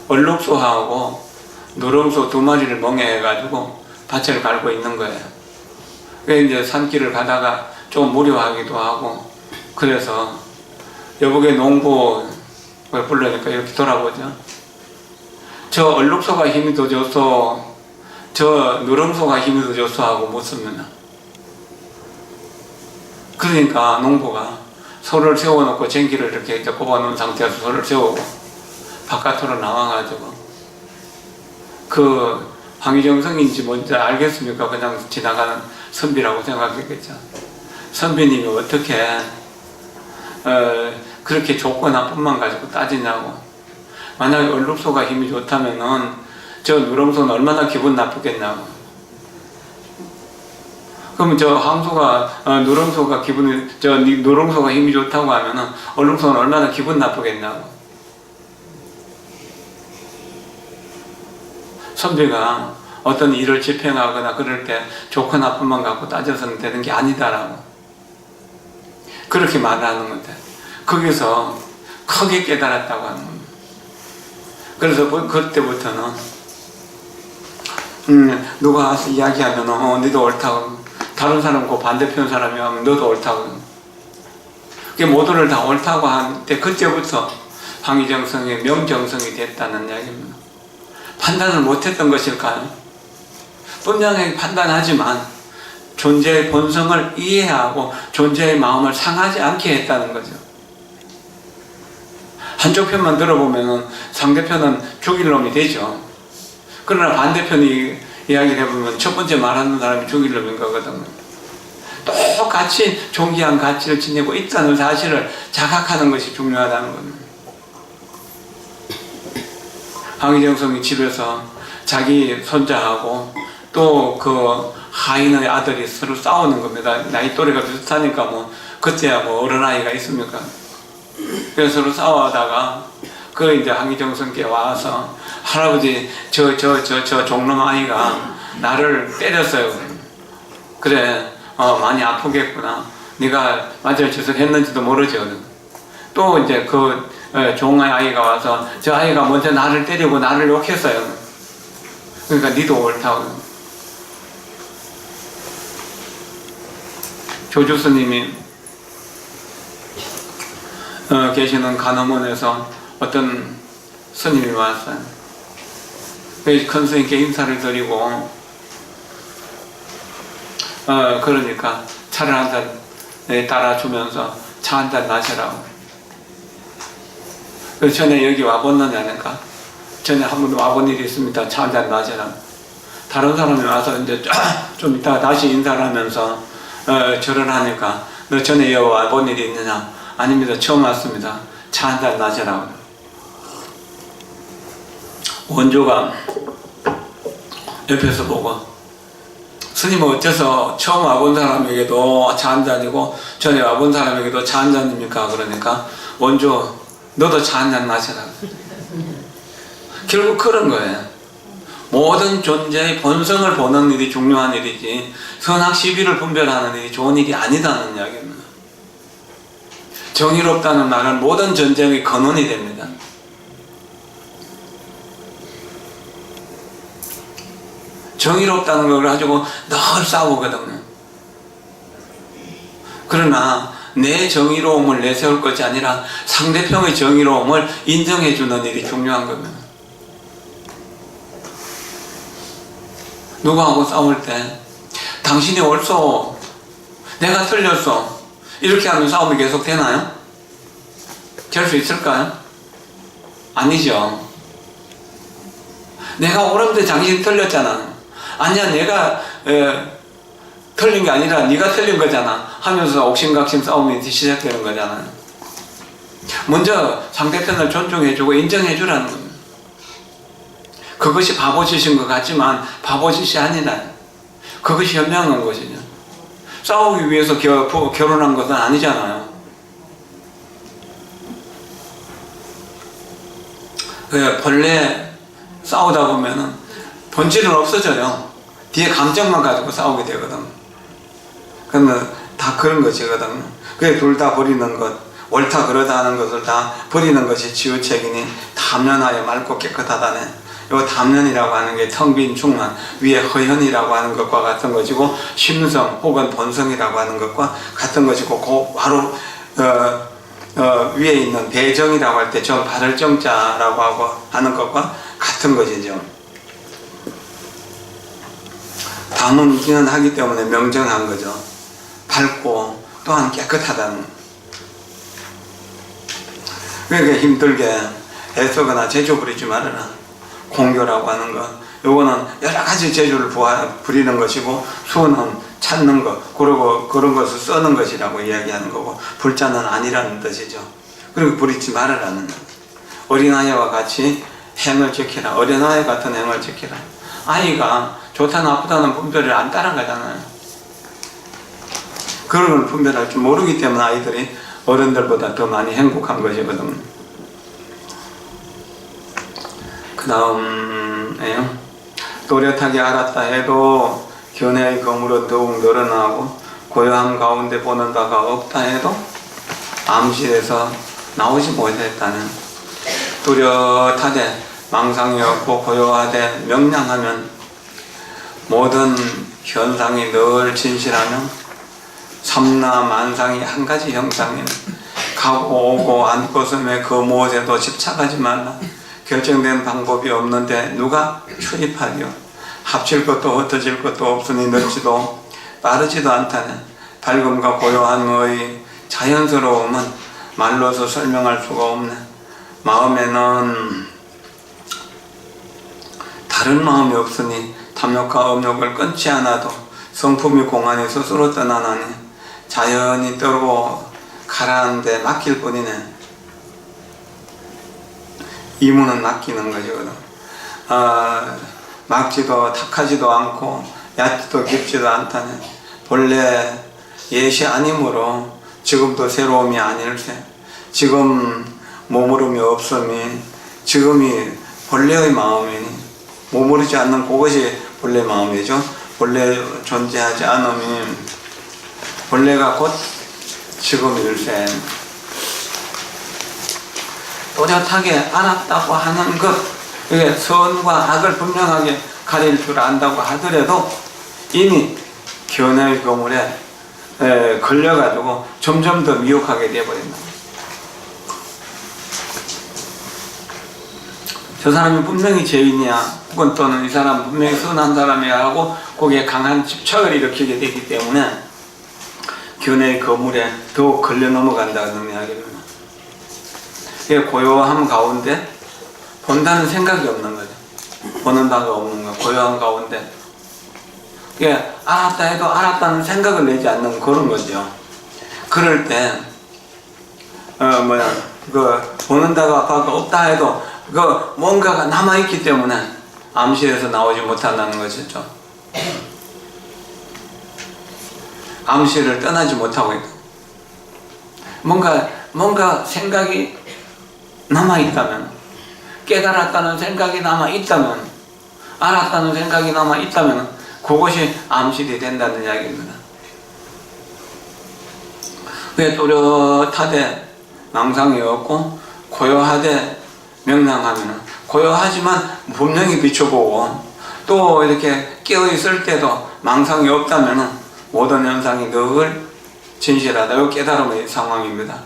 얼룩소하고 누렁소 두 마리를 멍해가지고 밭을 갈고 있는 거예요. 그래서 이제 산길을 가다가 좀 무료하기도 하고, 그래서 여보게 농부를 불러니까 이렇게 돌아보죠. 저 얼룩소가 힘이 더 좋소, 저 누렁소가 힘이 더 좋소 하고 묻습니다. 그러니까 농부가 소를 세워놓고 쟁기를 이렇게 꼽아놓은 상태에서 소를 세우고 바깥으로 나와가지고 그 황희정성인지 뭔지 알겠습니까? 그냥 지나가는 선비라고 생각했겠죠. 선비님이 어떻게 그렇게 좋고 나쁜만 가지고 따지냐고. 만약에 얼룩소가 힘이 좋다면은 저 누렁소는 얼마나 기분 나쁘겠냐고. 그러면 저 황소가 누렁소가 누렁소가 힘이 좋다고 하면은 얼룩소는 얼마나 기분 나쁘겠냐고. 선비가 어떤 일을 집행하거나 그럴 때 좋고 나쁜만 갖고 따져서는 되는 게 아니다라고 그렇게 말하는 건데, 거기서 크게 깨달았다고 하는 겁니다. 그래서 그때부터는 누가 와서 이야기하면 너도 옳다고, 다른 사람 그 반대편 사람이 하면 너도 옳다고, 그게 모두를 다 옳다고 하는데 그때부터 황희정성의 명정성이 됐다는 이야기입니다. 판단을 못했던 것일까요? 분명히 판단하지만 존재의 본성을 이해하고 존재의 마음을 상하지 않게 했다는 거죠. 한쪽 편만 들어보면 상대편은 죽일 놈이 되죠. 그러나 반대편이 이야기를 해보면 첫 번째 말하는 사람이 죽일 놈인 거거든요. 똑같이 존귀한 가치를 지니고 있다는 사실을 자각하는 것이 중요하다는 겁니다. 황희정성이 집에서 자기 손자하고 또 그 하인의 아들이 서로 싸우는 겁니다. 나이 또래가 비슷하니까 뭐 그때야 뭐 어른아이가 있습니까? 그래서 서로 싸워하다가 그 이제 황희정성께 와서 할아버지 저 종놈 아이가 나를 때렸어요. 그래 많이 아프겠구나. 네가 맞을 짓을 했는지도 모르죠. 또 이제 그 종의 아이가 와서 저 아이가 먼저 나를 때리고 나를 욕했어요. 그러니까 니도 옳다고. 조주 스님이 계시는 간음원에서 어떤 스님이 왔어요. 큰 스님께 인사를 드리고 그러니까 차를 한 잔 따라주면서 차 한 잔 마시라고. 그 전에 여기 와봤느냐니까 전에 한 번 와본 일이 있습니다. 차 한 잔 마시라고. 다른 사람이 와서 이제 좀 이따 다시 인사를 하면서 절을 하니까 너 전에 여기 와본 일이 있느냐? 아닙니다. 처음 왔습니다. 차 한 잔 마시라고. 원조가 옆에서 보고 스님 어째서 처음 와본 사람에게도 차 한 잔이고 전에 와본 사람에게도 차 한 잔입니까? 그러니까 원조 너도 차 한 잔 마시라. 결국 그런 거예요. 모든 존재의 본성을 보는 일이 중요한 일이지 선악 시비를 분별하는 일이 좋은 일이 아니다는 이야기입니다. 정의롭다는 말은 모든 전쟁의 근원이 됩니다. 정의롭다는 걸 가지고 늘 싸우거든요. 그러나 내 정의로움을 내세울 것이 아니라 상대편의 정의로움을 인정해주는 일이 중요한 겁니다. 누구하고 싸울 때 당신이 옳소, 내가 틀렸어 이렇게 하면 싸움이 계속 되나요? 될 수 있을까요? 아니죠. 내가 옳은데 당신이 틀렸잖아. 아니야 내가 틀린 게 아니라 네가 틀린 거잖아 하면서 옥신각신 싸움이 시작되는 거잖아요. 먼저 상대편을 존중해주고 인정해주라는 겁니다. 그것이 바보짓인 것 같지만 바보짓이 아니라 그것이 현명한 것이죠. 싸우기 위해서 결혼한 것은 아니잖아요. 본래 싸우다 보면은 본질은 없어져요. 뒤에 감정만 가지고 싸우게 되거든. 그러면 다 그런 것이거든. 그래 둘 다 버리는 것, 옳다 그러다 하는 것을 다 버리는 것이 치유책이니 담련하여 맑고 깨끗하다네. 요 담련이라고 하는 게 텅 빈 충만, 위에 허연이라고 하는 것과 같은 것이고 심성 혹은 본성이라고 하는 것과 같은 것이고 그 바로 위에 있는 배정이라고 할 때 저 바를 정자라고 하고 하는 것과 같은 것이죠. 담음기는 하기 때문에 명정한 거죠. 밝고 또한 깨끗하다는. 그러니까 힘들게 애쓰거나 재주 부리지 말아라. 공교라고 하는 것, 요거는 여러 가지 재주를 부리는 것이고 수는 찾는 것, 그리고 그런 것을 쓰는 것이라고 이야기하는 거고 불자는 아니라는 뜻이죠. 그리고 부리지 말아라는 것. 어린아이와 같이 행을 지키라. 어린아이 같은 행을 지키라. 아이가 좋다 나쁘다는 분별을 안 따라가잖아요. 그런 걸 분별할 줄 모르기 때문에 아이들이 어른들보다 더 많이 행복한 것이거든. 그 다음에요. 또렷하게 알았다 해도 견해의 거물은 더욱 늘어나고 고요함 가운데 보는 바가 없다 해도 암실에서 나오지 못했다는. 뚜렷하되 망상이 없고 고요하되 명량하면 모든 현상이 늘 진실하며 삼나 만상이 한 가지 형상이네. 가고 오고 앉고 서며 그 무엇에도 집착하지 말라. 결정된 방법이 없는데 누가 출입하리요. 합칠 것도 흩어질 것도 없으니 늦지도 빠르지도 않다네. 밝음과 고요함의 자연스러움은 말로서 설명할 수가 없네. 마음에는 다른 마음이 없으니 탐욕과 음욕을 끊지 않아도 성품이 공안이 스스로 떠나나니 자연히 떠고 가라앉는데 맡길 뿐이네. 이문은 맡기는 거거든. 막지도 탁하지도 않고 얕지도 깊지도 않다네. 본래 예시 아니므로 지금도 새로움이 아닐세. 지금 머무름이 없음이 지금이 본래의 마음이니 머무르지 않는 그것이 본래 마음이죠. 본래 존재하지 않음이 본래가 곧 지금일세. 또렷하게 알았다고 하는 것, 이게 선과 악을 분명하게 가릴 줄 안다고 하더라도 이미 견해의 거물에 걸려가지고 점점 더 미혹하게 되어버린다. 저 사람이 분명히 죄인이야, 혹은 또는 이 사람 분명히 선한 사람이야 하고 거기에 강한 집착을 일으키게 되기 때문에 견해의 거물에 더 걸려 넘어간다는 이야기입니다. 이게 고요함 가운데 본다는 생각이 없는 거죠. 보는 바가 없는 거, 고요함 가운데. 이게 알았다 해도 알았다는 생각을 내지 않는 그런 거죠. 그럴 때, 보는 바가 없다 해도, 뭔가가 남아있기 때문에 암시에서 나오지 못한다는 것이죠. 암시를 떠나지 못하고 있다. 뭔가 생각이 남아있다면, 깨달았다는 생각이 남아있다면, 알았다는 생각이 남아있다면, 그것이 암시이 된다는 이야기입니다. 왜 또렷하되 망상이 없고, 고요하되 명랑하면, 고요하지만 분명히 비춰보고, 또 이렇게 깨어있을 때도 망상이 없다면, 모든 현상이 늘 진실하다. 깨달음의 상황입니다.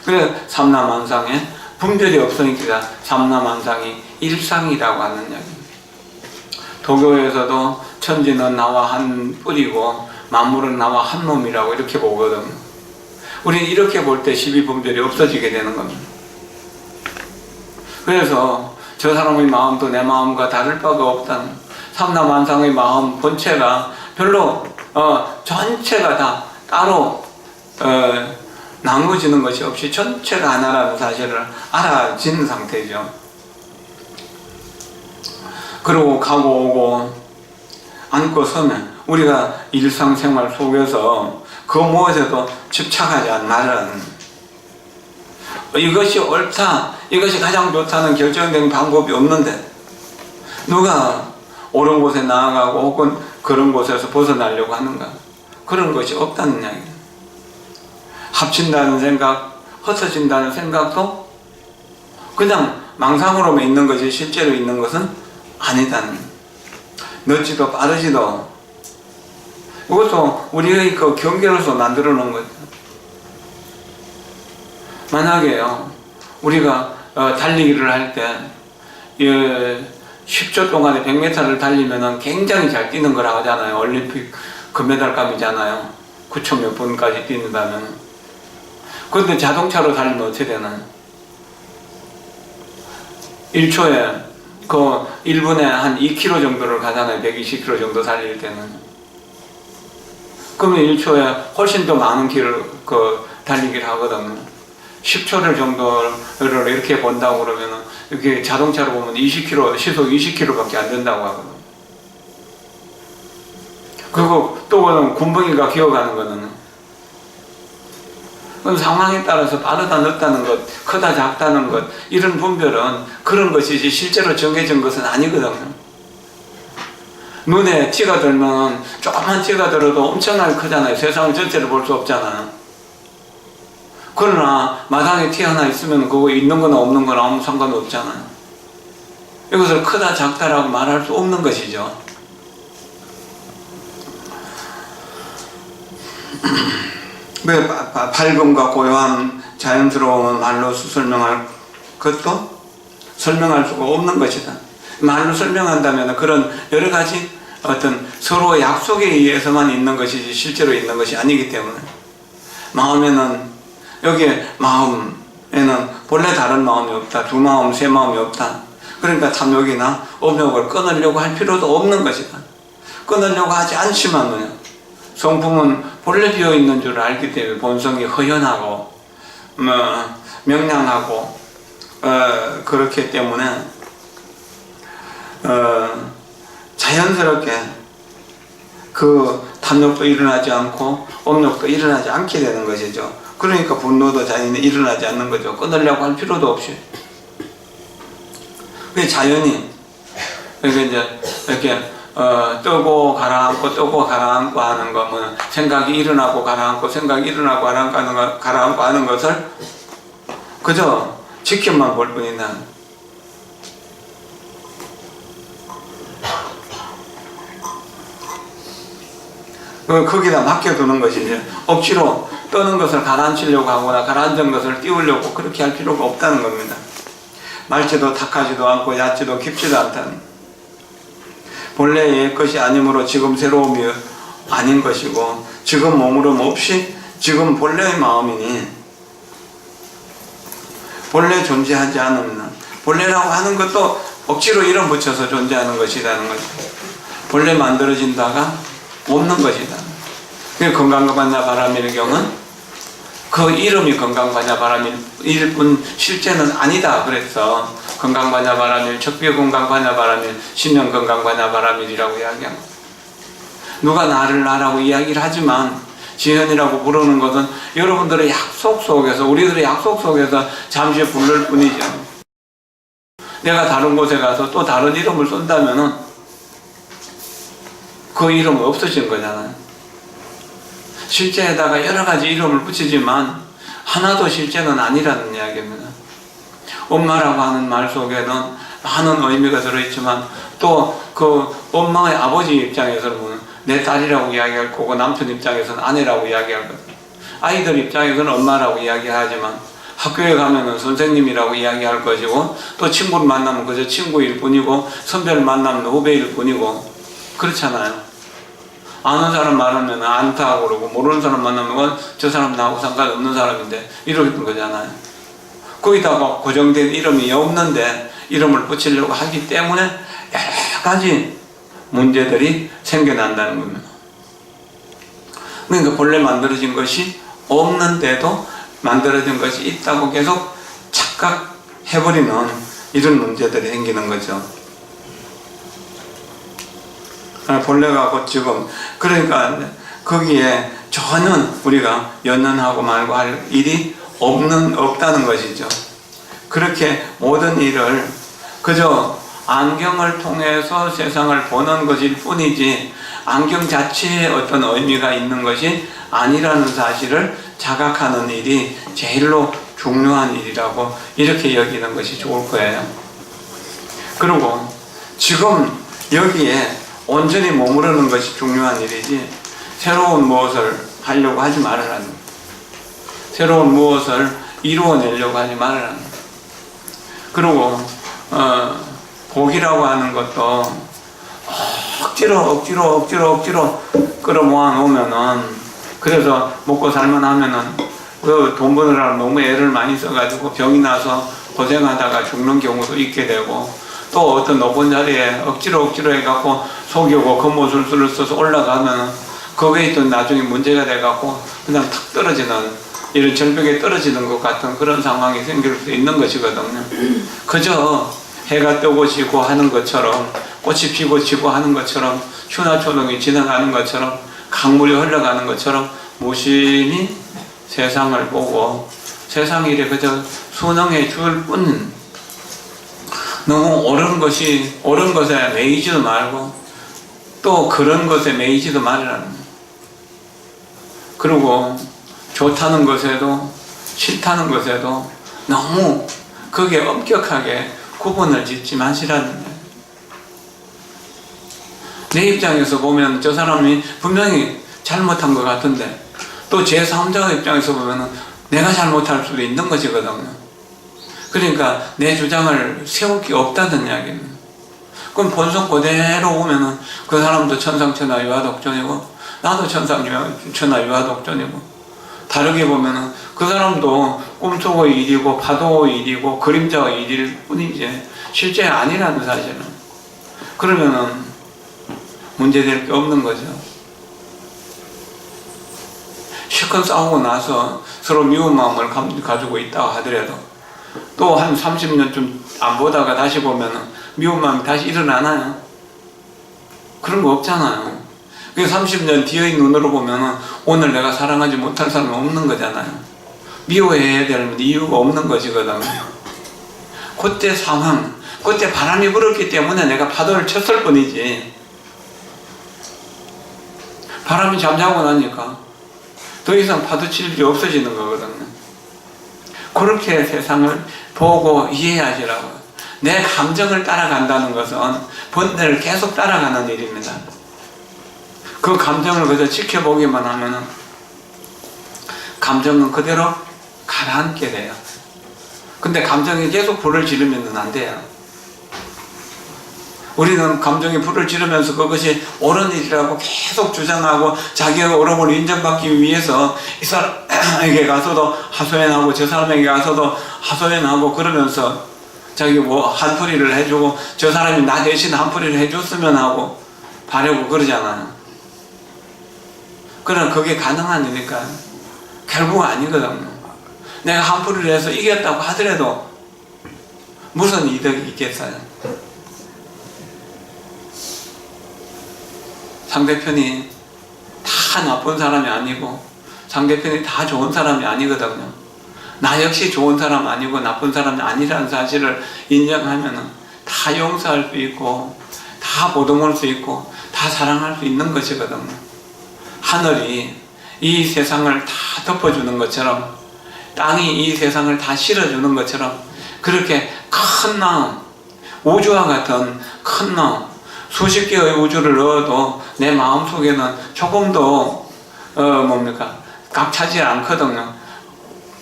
그래서 삼라만상에 분별이 없으니까 삼라만상이 일상이라고 하는 이야기입니다. 도교에서도 천지는 나와 한 뿌리고 만물은 나와 한 몸이라고 이렇게 보거든요. 우리는 이렇게 볼 때 12분별이 없어지게 되는 겁니다. 그래서 저 사람의 마음도 내 마음과 다를 바가 없다는 삼라만상의 마음 본체가 별로 전체가 다 따로 나누어지는 것이 없이 전체가 하나라는 사실을 알아진 상태죠. 그러고 가고 오고 앉고 서면 우리가 일상생활 속에서 그 무엇에도 집착하지 말은, 이것이 옳다, 이것이 가장 좋다는 결정된 방법이 없는데 누가 옳은 곳에 나아가고 혹은 그런 곳에서 벗어나려고 하는가? 그런 것이 없다는 이야기예요. 합친다는 생각, 흩어진다는 생각도 그냥 망상으로만 있는 것이 실제로 있는 것은 아니다는, 늦지도 빠르지도, 이것도 우리의 그 경계로서 만들어 놓은 거죠. 만약에요, 우리가 달리기를 할 때 10초 동안에 100m를 달리면 굉장히 잘 뛰는 거라고 하잖아요. 올림픽 금메달감이잖아요. 9초 몇 분까지 뛰는다면. 그런데 자동차로 달리면 어떻게 되나요? 1초에 그 1분에 한 2km 정도를 가잖아요. 120km 정도 달릴 때는. 그러면 1초에 훨씬 더 많은 길을 달리기를 하거든요. 10초를 정도를 이렇게 본다고 그러면은, 이렇게 자동차로 보면 20km, 시속 20km밖에 안 된다고 하거든요. 그리고 또 군뱅이가 기어가는 거는, 상황에 따라서 빠르다 늦다는 것, 크다 작다는 것, 이런 분별은 그런 것이지 실제로 정해진 것은 아니거든요. 눈에 티가 들면 조그만 티가 들어도 엄청나게 크잖아요. 세상을 전체를 볼 수 없잖아요. 그러나 마당에 티 하나 있으면 그거 있는 거나 없는 거나 아무 상관없잖아요. 이것을 크다 작다라고 말할 수 없는 것이죠. 왜 밝음과 고요함, 자연스러움은 말로 설명할 것도 설명할 수가 없는 것이다. 말로 설명한다면 그런 여러 가지 어떤 서로의 약속에 의해서만 있는 것이지 실제로 있는 것이 아니기 때문에, 마음에는, 여기에 마음에는 본래 다른 마음이 없다, 두 마음, 세 마음이 없다. 그러니까 탐욕이나 업욕을 끊으려고 할 필요도 없는 것이다. 끊으려고 하지 않지만요, 성품은 본래 비어있는 줄 알기 때문에 본성이 허연하고 명량하고 그렇기 때문에 자연스럽게 그 탐욕도 일어나지 않고 업욕도 일어나지 않게 되는 것이죠. 그러니까 분노도 자연히 일어나지 않는 거죠. 끊으려고 할 필요도 없이. 그게 자연히, 그러니까 이제 이렇게 뜨고 가라앉고 뜨고 가라앉고 하는 거, 뭐 생각이 일어나고 가라앉고 생각이 일어나고 가라앉고 하는 것을 그저 지켜만 볼 뿐이나 거기다 맡겨두는 것이지 억지로 떠는 것을 가라앉히려고 하거나 가라앉은 것을 띄우려고 그렇게 할 필요가 없다는 겁니다. 맑지도 탁하지도 않고 얕지도 깊지도 않다는, 본래의 것이 아니므로 지금 새로움이 아닌 것이고 지금 머무름 없이 지금 본래의 마음이니 본래 존재하지 않는, 본래라고 하는 것도 억지로 이름 붙여서 존재하는 것이라는 거죠. 본래 만들어진다가 없는 것이다. 건강과냐 바람일 경은 그 이름이 건강과냐 바람일 뿐 실제는 아니다 그랬어. 건강과냐 바람일, 척비건강과냐 바람일, 신년건강과냐 바람일이라고 이야기합니다. 누가 나를 나라고 이야기를 하지만 지현이라고 부르는 것은 여러분들의 약속 속에서, 우리들의 약속 속에서 잠시 부를 뿐이죠. 내가 다른 곳에 가서 또 다른 이름을 쓴다면은 그 이름은 없어진 거잖아요. 실제에다가 여러 가지 이름을 붙이지만 하나도 실제는 아니라는 이야기입니다. 엄마라고 하는 말 속에는 많은 의미가 들어있지만 또 그 엄마의 아버지 입장에서는 내 딸이라고 이야기할 거고 남편 입장에서는 아내라고 이야기할 거고 아이들 입장에서는 엄마라고 이야기하지만 학교에 가면은 선생님이라고 이야기할 것이고 또 친구를 만나면 그저 친구일 뿐이고 선배를 만나면 후배일 뿐이고 그렇잖아요. 아는 사람 말하면 안다고 그러고 모르는 사람 만나면 저 사람 나하고 상관없는 사람인데 이러는 거잖아요. 거기다가 고정된 이름이 없는데 이름을 붙이려고 하기 때문에 여러 가지 문제들이 생겨난다는 겁니다. 그러니까 본래 만들어진 것이 없는데도 만들어진 것이 있다고 계속 착각해버리는 이런 문제들이 생기는 거죠. 본래가 곧 지금, 그러니까 거기에 전혀 우리가 연연하고 말고 할 일이 없다는 것이죠. 그렇게 모든 일을 그저 안경을 통해서 세상을 보는 것일 뿐이지 안경 자체에 어떤 의미가 있는 것이 아니라는 사실을 자각하는 일이 제일로 중요한 일이라고 이렇게 여기는 것이 좋을 거예요. 그리고 지금 여기에 온전히 머무르는 것이 중요한 일이지 새로운 무엇을 하려고 하지 말으라는 거예요. 새로운 무엇을 이루어내려고 하지 말으라는 거예요. 그리고 복이라고 하는 것도 억지로 끌어모아 놓으면은, 그래서 먹고 살만 하면은 그 돈 버느라 너무 애를 많이 써가지고 병이 나서 고생하다가 죽는 경우도 있게 되고, 또 어떤 높은 자리에 억지로 해갖고 속이고 겉모술수를 써서 올라가면 거기에 또 나중에 문제가 돼갖고 그냥 탁 떨어지는, 이런 절벽에 떨어지는 것 같은 그런 상황이 생길 수 있는 것이거든요. 그저 해가 뜨고 지고 하는 것처럼, 꽃이 피고 지고 하는 것처럼, 휴나초동이 지나가는 것처럼, 강물이 흘러가는 것처럼 무심히 세상을 보고 세상 일에 그저 순응해 줄 뿐, 너무 옳은 것에 매이지도 말고 또 그런 것에 매이지도 말라는 거예요. 그리고 좋다는 것에도 싫다는 것에도 너무 그게 엄격하게 구분을 짓지 마시라는 거예요. 내 입장에서 보면 저 사람이 분명히 잘못한 것 같은데 또 제3자 입장에서 보면 내가 잘못할 수도 있는 것이거든요. 그러니까 내 주장을 세울 게 없다는 이야기입니다. 그럼 본성 그대로 오면은 그 사람도 천상천하 유아독존이고 나도 천상천하 유아독존이고, 다르게 보면은 그 사람도 꿈속의 일이고 파도의 일이고 그림자의 일일 뿐이지 실제 아니라는 사실은, 그러면은 문제될 게 없는 거죠. 실컷 싸우고 나서 서로 미운 마음을 가지고 있다고 하더라도 또 한 30년쯤 안 보다가 다시 보면은 미운 마음이 다시 일어나나요? 그런 거 없잖아요. 그 30년 뒤의 눈으로 보면은 오늘 내가 사랑하지 못할 사람은 없는 거잖아요. 미워해야 될 이유가 없는 것이거든요. 그때 상황, 그때 바람이 불었기 때문에 내가 파도를 쳤을 뿐이지 바람이 잠자고 나니까 더 이상 파도칠 일이 없어지는 거거든요. 그렇게 세상을 보고 이해하시라고요. 내 감정을 따라간다는 것은 번뇌를 계속 따라가는 일입니다. 그 감정을 그저 지켜보기만 하면은 감정은 그대로 가라앉게 돼요. 근데 감정이 계속 불을 지르면 안 돼요. 우리는 감정이 불을 지르면서 그것이 옳은 일이라고 계속 주장하고 자기의 옳음을 인정받기 위해서 이 사람에게 가서도 하소연하고 저 사람에게 가서도 하소연하고 그러면서 자기 뭐 한풀이를 해주고 저 사람이 나 대신 한풀이를 해줬으면 하고 바라고 그러잖아요. 그러나 그게 가능한 일일까? 결국 아니거든요. 내가 한풀이를 해서 이겼다고 하더라도 무슨 이득이 있겠어요? 상대편이 다 나쁜 사람이 아니고 상대편이 다 좋은 사람이 아니거든요. 나 역시 좋은 사람 아니고 나쁜 사람이 아니라는 사실을 인정하면 다 용서할 수 있고 다 보듬을 수 있고 다 사랑할 수 있는 것이거든요. 하늘이 이 세상을 다 덮어주는 것처럼 땅이 이 세상을 다 실어주는 것처럼 그렇게 큰 마음, 우주와 같은 큰 마음, 수십 개의 우주를 넣어도 내 마음속에는 조금도 각 차지 않거든요.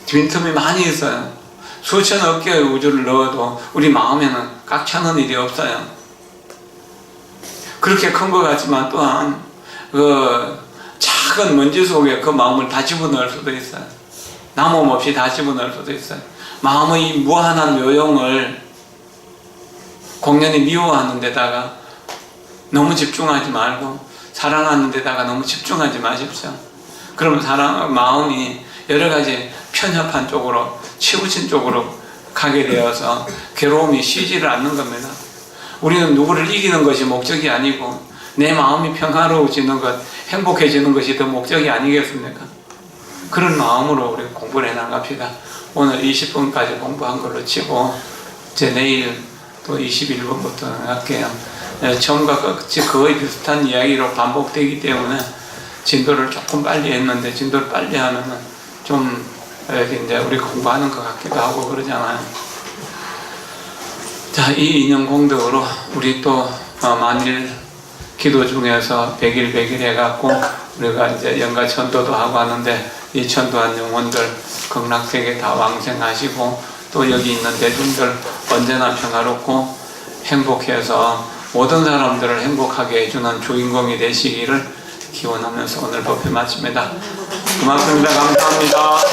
빈틈이 많이 있어요. 수천억 개의 우주를 넣어도 우리 마음에는 꽉 차는 일이 없어요. 그렇게 큰 것 같지만 또한 그 작은 먼지 속에 그 마음을 다 집어넣을 수도 있어요. 남음 없이 다 집어넣을 수도 있어요. 마음의 무한한 요용을 공연히 미워하는 데다가 너무 집중하지 말고 사랑하는 데다가 너무 집중하지 마십시오. 그러면 마음이 여러 가지 편협한 쪽으로 치우친 쪽으로 가게 되어서 괴로움이 쉬지를 않는 겁니다. 우리는 누구를 이기는 것이 목적이 아니고 내 마음이 평화로워지는 것, 행복해지는 것이 더 목적이 아니겠습니까? 그런 마음으로 우리 공부를 해나갑시다. 오늘 20분까지 공부한 걸로 치고 이제 내일 또 21분부터 할게요. 처음과 끝이 거의 비슷한 이야기로 반복되기 때문에 진도를 조금 빨리 했는데 진도를 빨리 하면은 좀 이렇게 이제 우리 공부하는 것 같기도 하고 그러잖아요. 자, 이 인연 공덕으로 우리 또 만일 기도 중에서 100일 100일 해갖고 우리가 이제 연가 천도도 하고 하는데 이 천도한 영혼들 극락세계 다 왕생하시고 또 여기 있는 대중들 언제나 평화롭고 행복해서 모든 사람들을 행복하게 해주는 주인공이 되시기를 기원하면서 오늘 법회 마칩니다. 고맙습니다. 감사합니다.